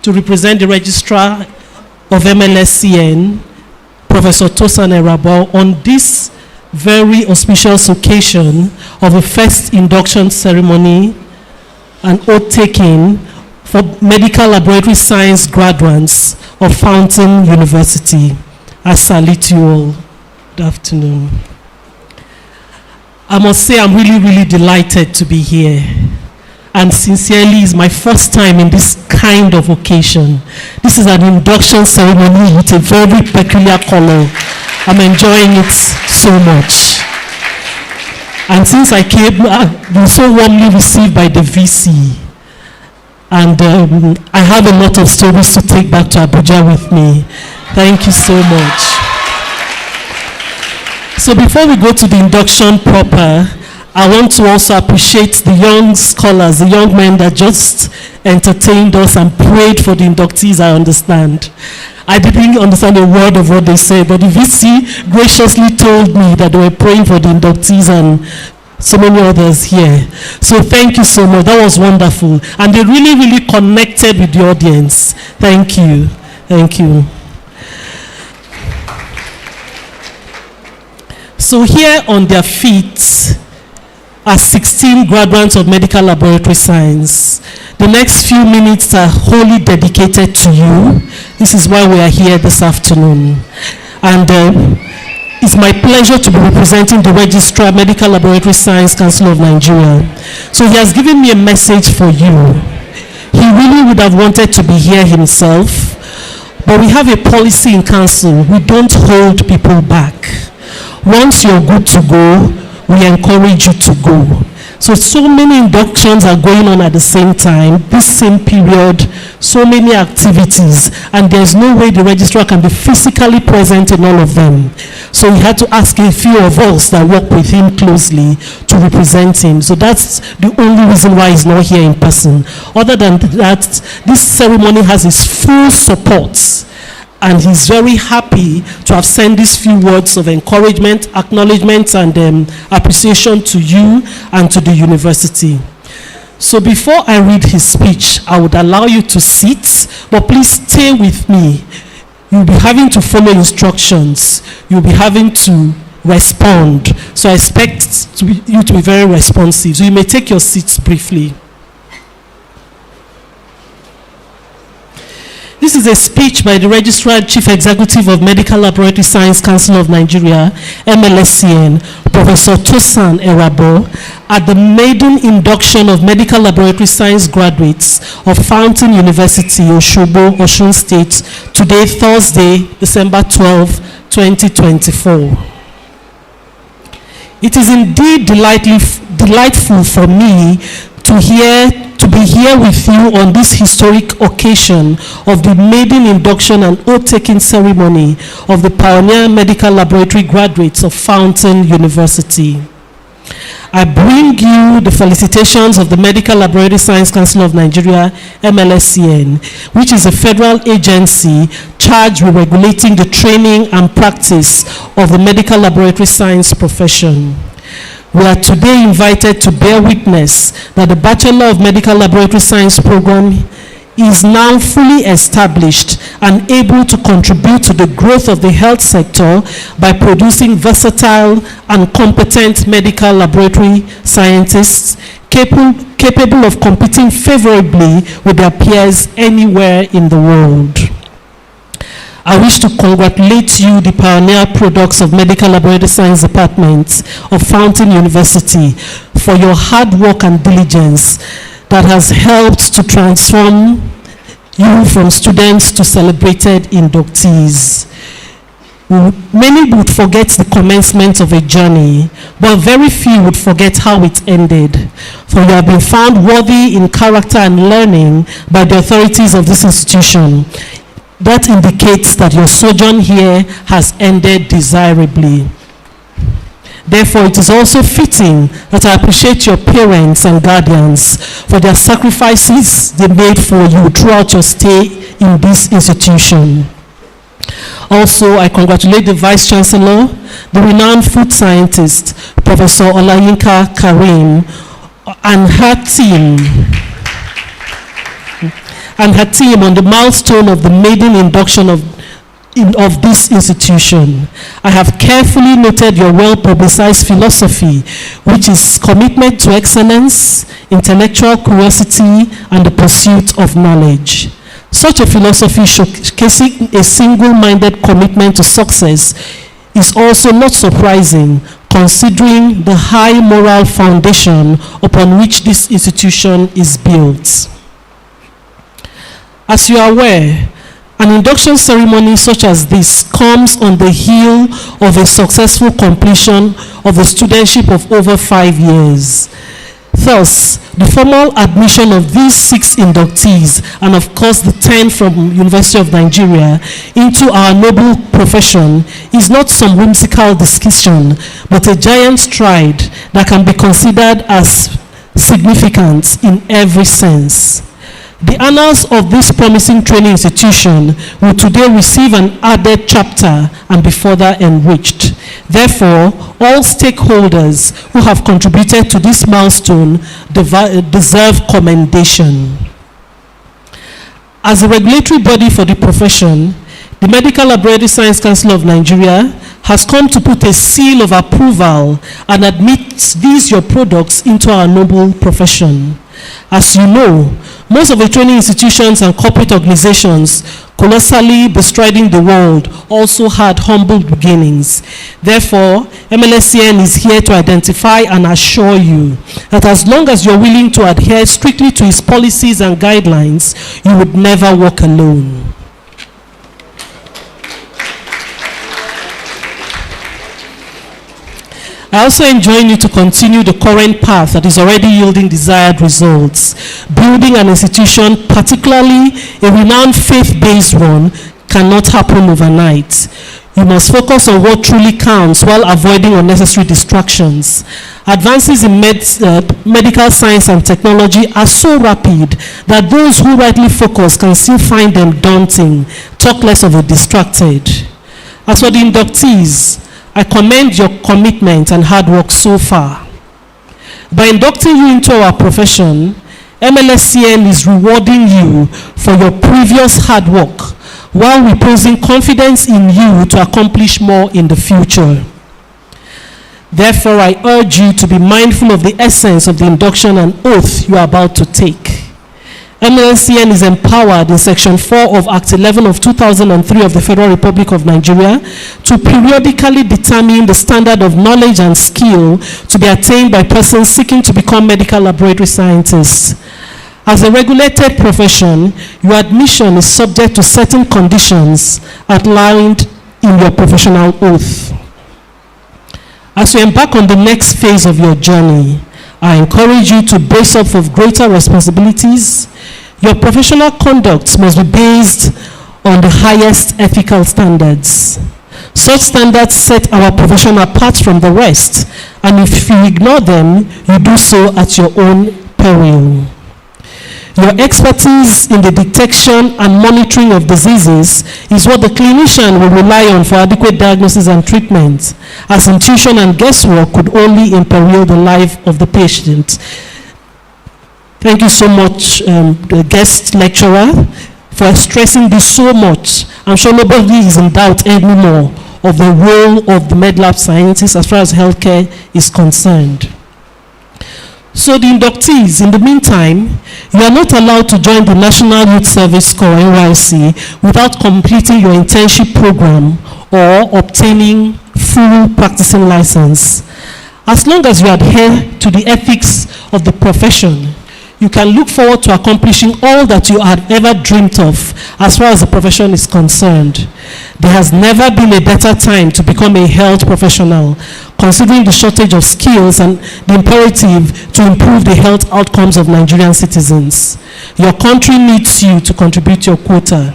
to represent the Registrar of MLSCN, Professor Tosan Erabo, on this very auspicious occasion of a first induction ceremony and oath-taking for medical laboratory science graduates of Fountain University. I salute you all. Good afternoon. I must say I'm really, really delighted to be here. And sincerely, it's my first time in this kind of occasion. This is an induction ceremony with a very peculiar color. I'm enjoying it so much. And since I came, I've been so warmly received by the VC. And I have a lot of stories to take back to Abuja with me. Thank you so much. So before we go to the induction proper, I want to also appreciate the young scholars, the young men that just entertained us and prayed for the inductees, I understand. I didn't understand a word of what they said, but the VC graciously told me that they were praying for the inductees and so many others here. So thank you so much. That was wonderful. And they really, really connected with the audience. Thank you. Thank you. So here on their feet are 16 graduates of medical laboratory science. The next few minutes are wholly dedicated to you. This is why we are here this afternoon. And it's my pleasure to be representing the Registrar Medical Laboratory Science Council of Nigeria. So he has given me a message for you. He really would have wanted to be here himself, but we have a policy in council. We don't hold people back. Once you're good to go, we encourage you to go. So many inductions are going on at the same time, this same period, so many activities, and there's no way the registrar can be physically present in all of them. So we had to ask a few of us that work with him closely to represent him. So that's the only reason why he's not here in person. Other than that, this ceremony has his full support. And he's very happy to have sent these few words of encouragement, acknowledgement, and appreciation to you and to the university. So before I read his speech, I would allow you to sit, but please stay with me. You'll be having to follow instructions. You'll be having to respond. So I expect you to be very responsive. So you may take your seats briefly. This is a speech by the Registrar Chief Executive of Medical Laboratory Science Council of Nigeria, MLSCN, Professor Tosan Erabo, at the maiden induction of medical laboratory science graduates of Fountain University, Osogbo, Osun State, today, Thursday, December 12, 2024. It is indeed delightful for me to be here with you on this historic occasion of the maiden induction and oath-taking ceremony of the pioneer medical laboratory graduates of Fountain University. I bring you the felicitations of the Medical Laboratory Science Council of Nigeria, MLSCN, which is a federal agency charged with regulating the training and practice of the medical laboratory science profession. We are today invited to bear witness that the Bachelor of Medical Laboratory Science program is now fully established and able to contribute to the growth of the health sector by producing versatile and competent medical laboratory scientists capable of competing favorably with their peers anywhere in the world. I wish to congratulate you, the pioneer products of Medical Laboratory Science Department of Fountain University, for your hard work and diligence that has helped to transform you from students to celebrated inductees. Many would forget the commencement of a journey, but very few would forget how it ended. For you have been found worthy in character and learning by the authorities of this institution. That indicates that your sojourn here has ended desirably. Therefore, it is also fitting that I appreciate your parents and guardians for their sacrifices they made for you throughout your stay in this institution. Also, I congratulate the Vice Chancellor, the renowned food scientist, Professor Olayinka Karim, and her team on the milestone of the maiden induction of this institution. I have carefully noted your well-publicized philosophy, which is commitment to excellence, intellectual curiosity, and the pursuit of knowledge. Such a philosophy showcasing a single-minded commitment to success is also not surprising, considering the high moral foundation upon which this institution is built. As you are aware, an induction ceremony such as this comes on the heel of a successful completion of a studentship of over 5 years. Thus, the formal admission of these 6 inductees, and of course the 10 from University of Nigeria, into our noble profession is not some whimsical discussion, but a giant stride that can be considered as significant in every sense. The annals of this promising training institution will today receive an added chapter and be further enriched. Therefore, all stakeholders who have contributed to this milestone deserve commendation. As a regulatory body for the profession, the Medical Laboratory Science Council of Nigeria has come to put a seal of approval and admits these your products into our noble profession. As you know, most of the training institutions and corporate organizations colossally bestriding the world also had humble beginnings. Therefore, MLSCN is here to identify and assure you that as long as you're willing to adhere strictly to its policies and guidelines, you would never walk alone. I also enjoin you to continue the current path that is already yielding desired results. Building an institution, particularly a renowned faith-based one, cannot happen overnight. You must focus on what truly counts while avoiding unnecessary distractions. Advances in medical science and technology are so rapid that those who rightly focus can still find them daunting, talk less of a distracted. As for the inductees, I commend your commitment and hard work so far. By inducting you into our profession, MLSCN is rewarding you for your previous hard work while reposing confidence in you to accomplish more in the future. Therefore, I urge you to be mindful of the essence of the induction and oath you are about to take. MLSCN is empowered in Section 4 of Act 11 of 2003 of the Federal Republic of Nigeria to periodically determine the standard of knowledge and skill to be attained by persons seeking to become medical laboratory scientists. As a regulated profession, your admission is subject to certain conditions outlined in your professional oath. As you embark on the next phase of your journey, I encourage you to brace up for greater responsibilities. Your professional conduct must be based on the highest ethical standards. Such standards set our profession apart from the rest, and if you ignore them, you do so at your own peril. Your expertise in the detection and monitoring of diseases is what the clinician will rely on for adequate diagnosis and treatment, as intuition and guesswork could only imperil the life of the patient. Thank you so much, the guest lecturer, for stressing this so much. I'm sure nobody is in doubt anymore of the role of the med lab scientists as far as healthcare is concerned. So the inductees, in the meantime, you are not allowed to join the National Youth Service Corps, NYSC, without completing your internship program or obtaining full practicing license. As long as you adhere to the ethics of the profession, you can look forward to accomplishing all that you had ever dreamt of as far as the profession is concerned. There has never been a better time to become a health professional, considering the shortage of skills and the imperative to improve the health outcomes of Nigerian citizens. Your country needs you to contribute your quota.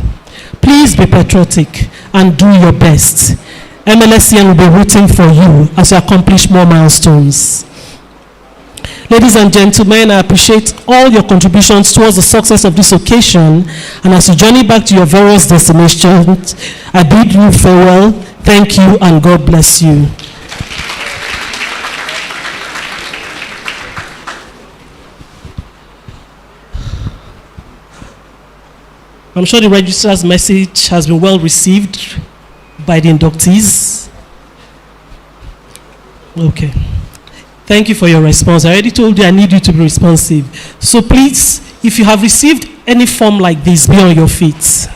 Please be patriotic and do your best. MLSCN will be rooting for you as you accomplish more milestones. Ladies and gentlemen, I appreciate all your contributions towards the success of this occasion, and as you journey back to your various destinations, I bid you farewell. Thank you, and God bless you. I'm sure the registrar's message has been well received by the inductees. Okay. Thank you for your response. I already told you I need you to be responsive. So please, if you have received any form like this, be on your feet.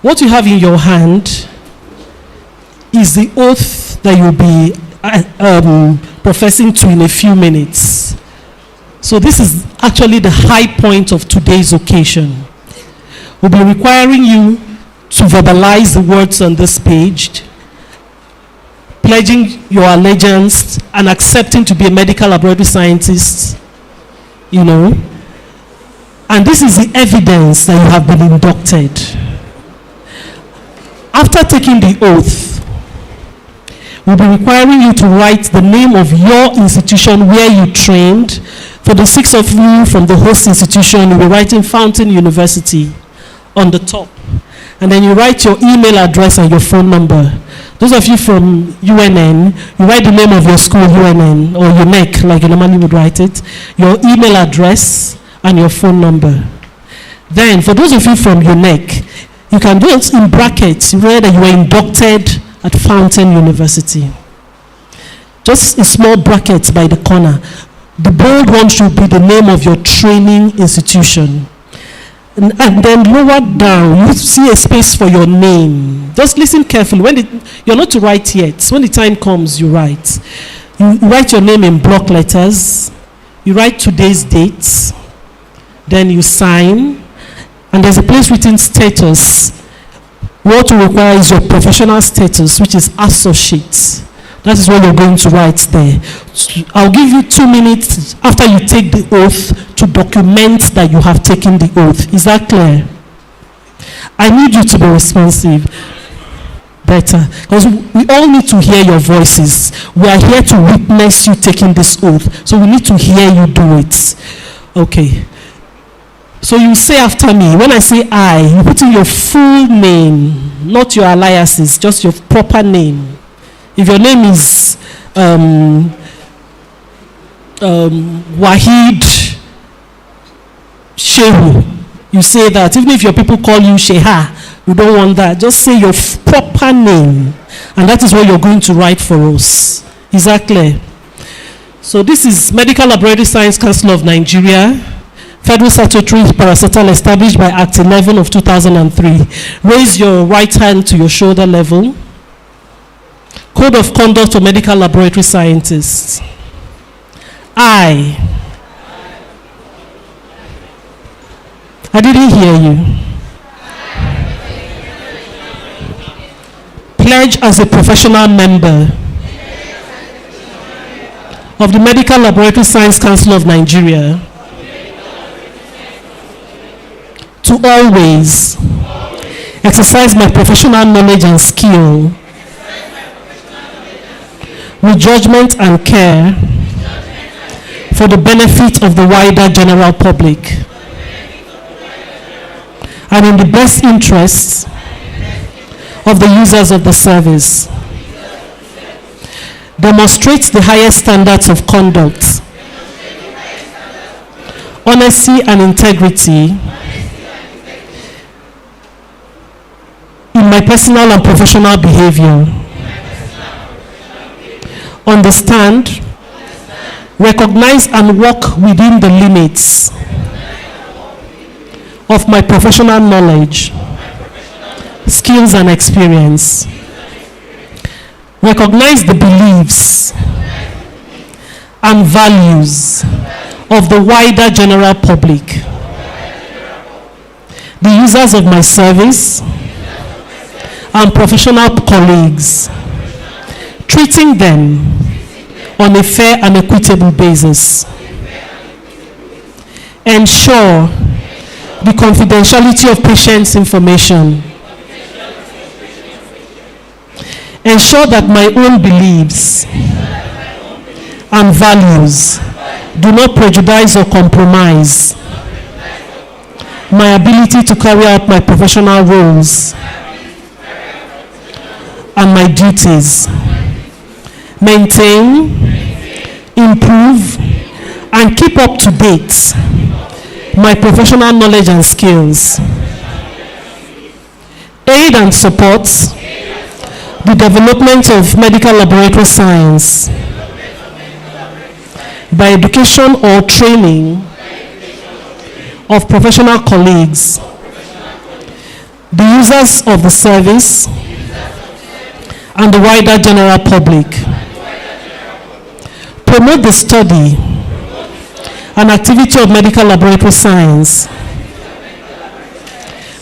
What you have in your hand is the oath that you'll be professing to in a few minutes. So this is actually the high point of today's occasion. We'll be requiring you to verbalize the words on this page, pledging your allegiance and accepting to be a medical laboratory scientist, and this is the evidence that you have been inducted. After taking the oath, we'll be requiring you to write the name of your institution where you trained. For the 6 of you from the host institution, you'll be writing Fountain University on the top. And then you write your email address and your phone number. Those of you from UNN, you write the name of your school, UNN, or UNEC, like you normally would write it, your email address and your phone number. Then, for those of you from UNEC, you can do it in brackets, where you were inducted at Fountain University. Just a small bracket by the corner. The bold one should be the name of your training institution. And then lower down, you see a space for your name. Just listen carefully. You're not to write yet. When the time comes, you write. You write your name in block letters. You write today's date. Then you sign. And there's a place written status. What you require is your professional status, which is associate. That is what you're going to write there. I'll give you 2 minutes after you take the oath to document that you have taken the oath. Is that clear? I need you to be responsive. Better. Because we all need to hear your voices. We are here to witness you taking this oath. So we need to hear you do it. Okay. So you say after me, when I say I, you put in your full name, not your aliases, just your proper name. If your name is Wahid Shehu, you say that. Even if your people call you Sheha, we don't want that. Just say your proper name. And that is what you're going to write for us. Is that clear? So this is Medical Laboratory Science Council of Nigeria, Federal Statutory Parastatal established by Act 11 of 2003. Raise your right hand to your shoulder level. Code of Conduct for Medical Laboratory Scientists. I didn't hear you. Pledge as a professional member of the Medical Laboratory Science Council of Nigeria to always exercise my professional knowledge and skill with judgment and care for the benefit of the wider general public and in the best interests of the users of the service. Demonstrates the highest standards of conduct, honesty and integrity in my personal and professional behavior. Understand, recognize and work within the limits of my professional knowledge, skills and experience. Recognize the beliefs and values of the wider general public, the users of my service and professional colleagues, treating them on a fair and equitable basis. Ensure the confidentiality of patients' information, ensure that my own beliefs and values do not prejudice or compromise my ability to carry out my professional roles and my duties, maintain, improve, and keep up to date my professional knowledge and skills, aid and support the development of medical laboratory science by education or training of professional colleagues, the users of the service, and the wider general public. Promote the study and activity of medical laboratory science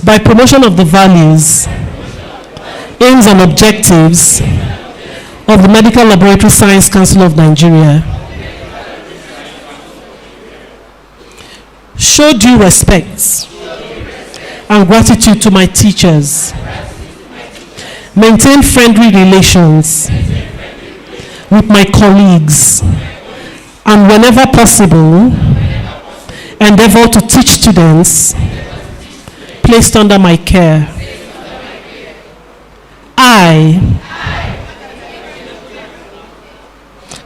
by promotion of the values, aims and objectives of the Medical Laboratory Science Council of Nigeria. Show due respect and gratitude to my teachers. Maintain friendly relations with my colleagues, and whenever possible, endeavor to teach students placed under my care. I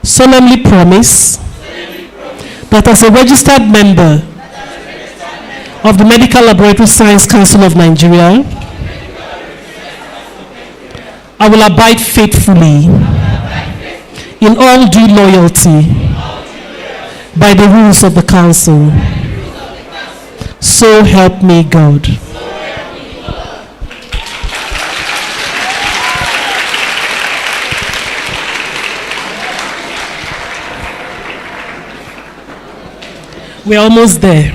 solemnly promise that as a registered member of the Medical Laboratory Science Council of Nigeria, I will abide faithfully in all due loyalty by the rules of the Council. So help me God. We're almost there.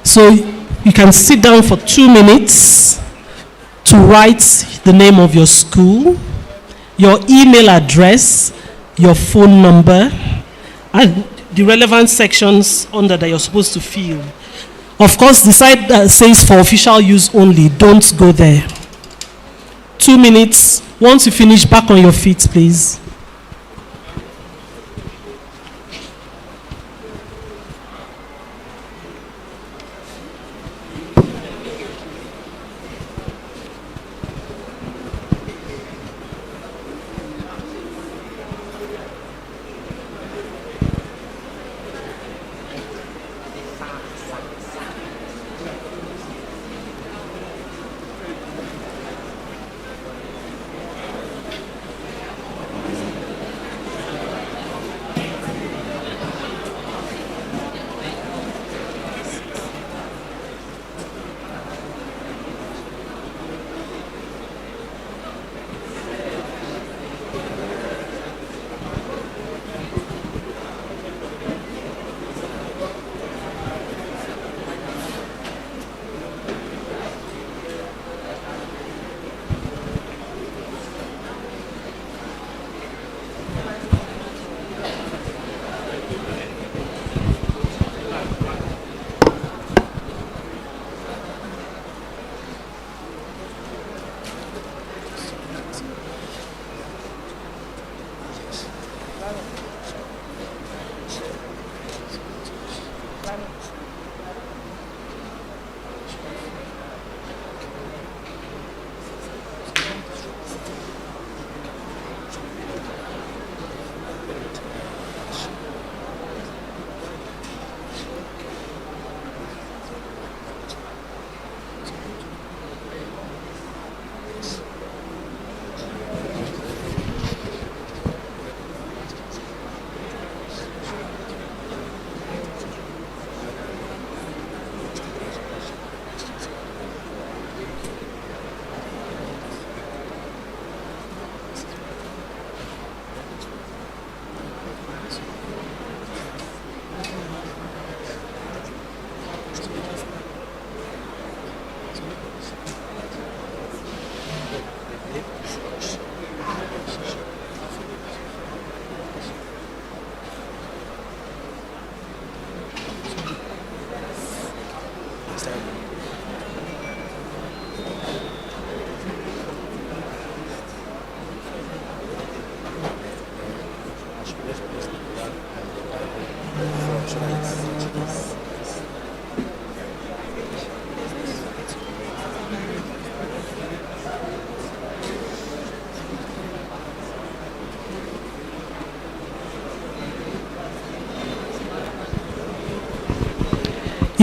So you can sit down for 2 minutes to write the name of your school, your email address, your phone number, and the relevant sections under that you're supposed to fill. Of course, the side that says for official use only, don't go there. 2 minutes. Once you finish, back on your feet, please.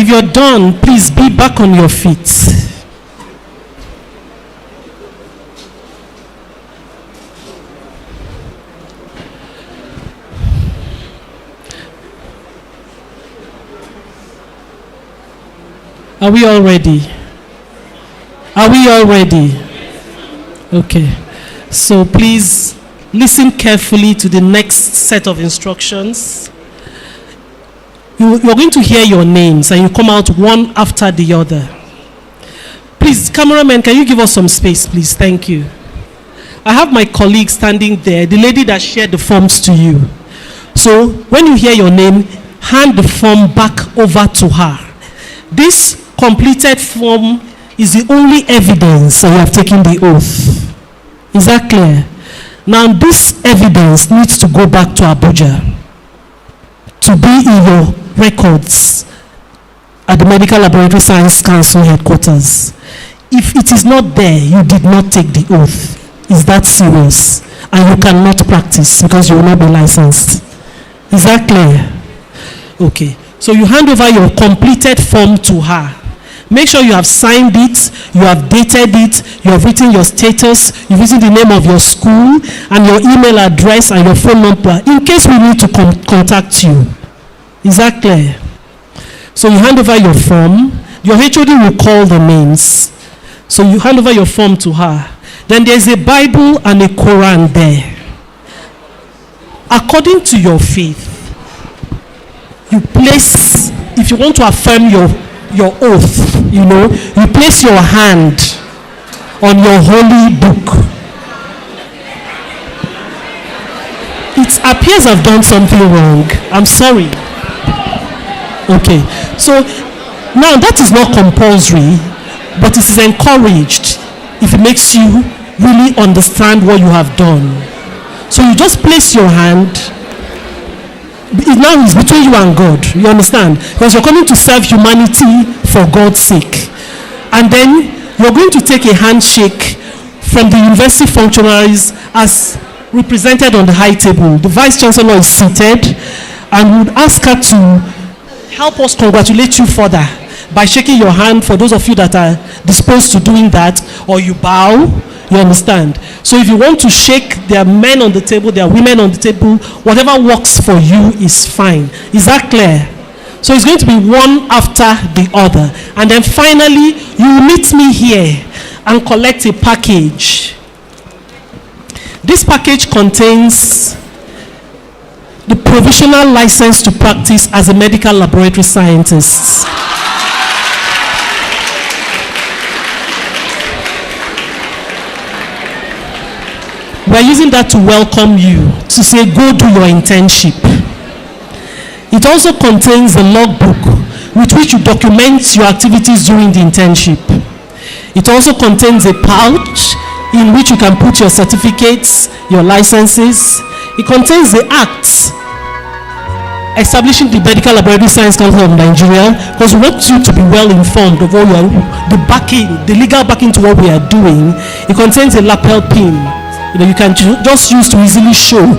If you're done, please be back on your feet. Are we all ready? Are we all ready? Okay. So please listen carefully to the next set of instructions. You're going to hear your names and you come out one after the other. Please, cameraman, can you give us some space, please? Thank you. I have my colleague standing there, the lady that shared the forms to you. So when you hear your name, hand the form back over to her. This completed form is the only evidence that you have taken the oath. Is that clear? Now this evidence needs to go back to Abuja to be in your records at the Medical Laboratory Science Council headquarters. If it is not there, you did not take the oath. Is that serious? And you cannot practice because you will not be licensed. Is that clear? Okay. So you hand over your completed form to her. Make sure you have signed it, you have dated it, you have written your status, you've written the name of your school and your email address and your phone number in case we need to contact you. Is that clear? So you hand over your form. Your HOD will call the names. So you hand over your form to her. Then there's a Bible and a Quran there. According to your faith, you place, if you want to affirm your oath, you place your hand on your holy book. It appears I've done something wrong. I'm sorry. Okay. So now that is not compulsory, but it is encouraged if it makes you really understand what you have done. So you just place your hand. It now is between you and God. You understand? Because you're coming to serve humanity for God's sake. And then you're going to take a handshake from the university functionaries as represented on the high table. The Vice Chancellor is seated and would ask her to help us congratulate you further by shaking your hand for those of you that are disposed to doing that, or you bow. You understand? So if you want to shake, there are men on the table, there are women on the table. Whatever works for you is fine. Is that clear? So it's going to be one after the other. And then finally, you will meet me here and collect a package. This package contains the provisional license to practice as a medical laboratory scientist. We're using that to welcome you, to say go do your internship. It also contains a logbook with which you document your activities during the internship. It also contains a pouch in which you can put your certificates, your licenses. It contains the act establishing the Medical Laboratory Science Council of Nigeria, because we want you to be well informed of all the legal backing to what we are doing. It contains a lapel pin. You can just use to easily show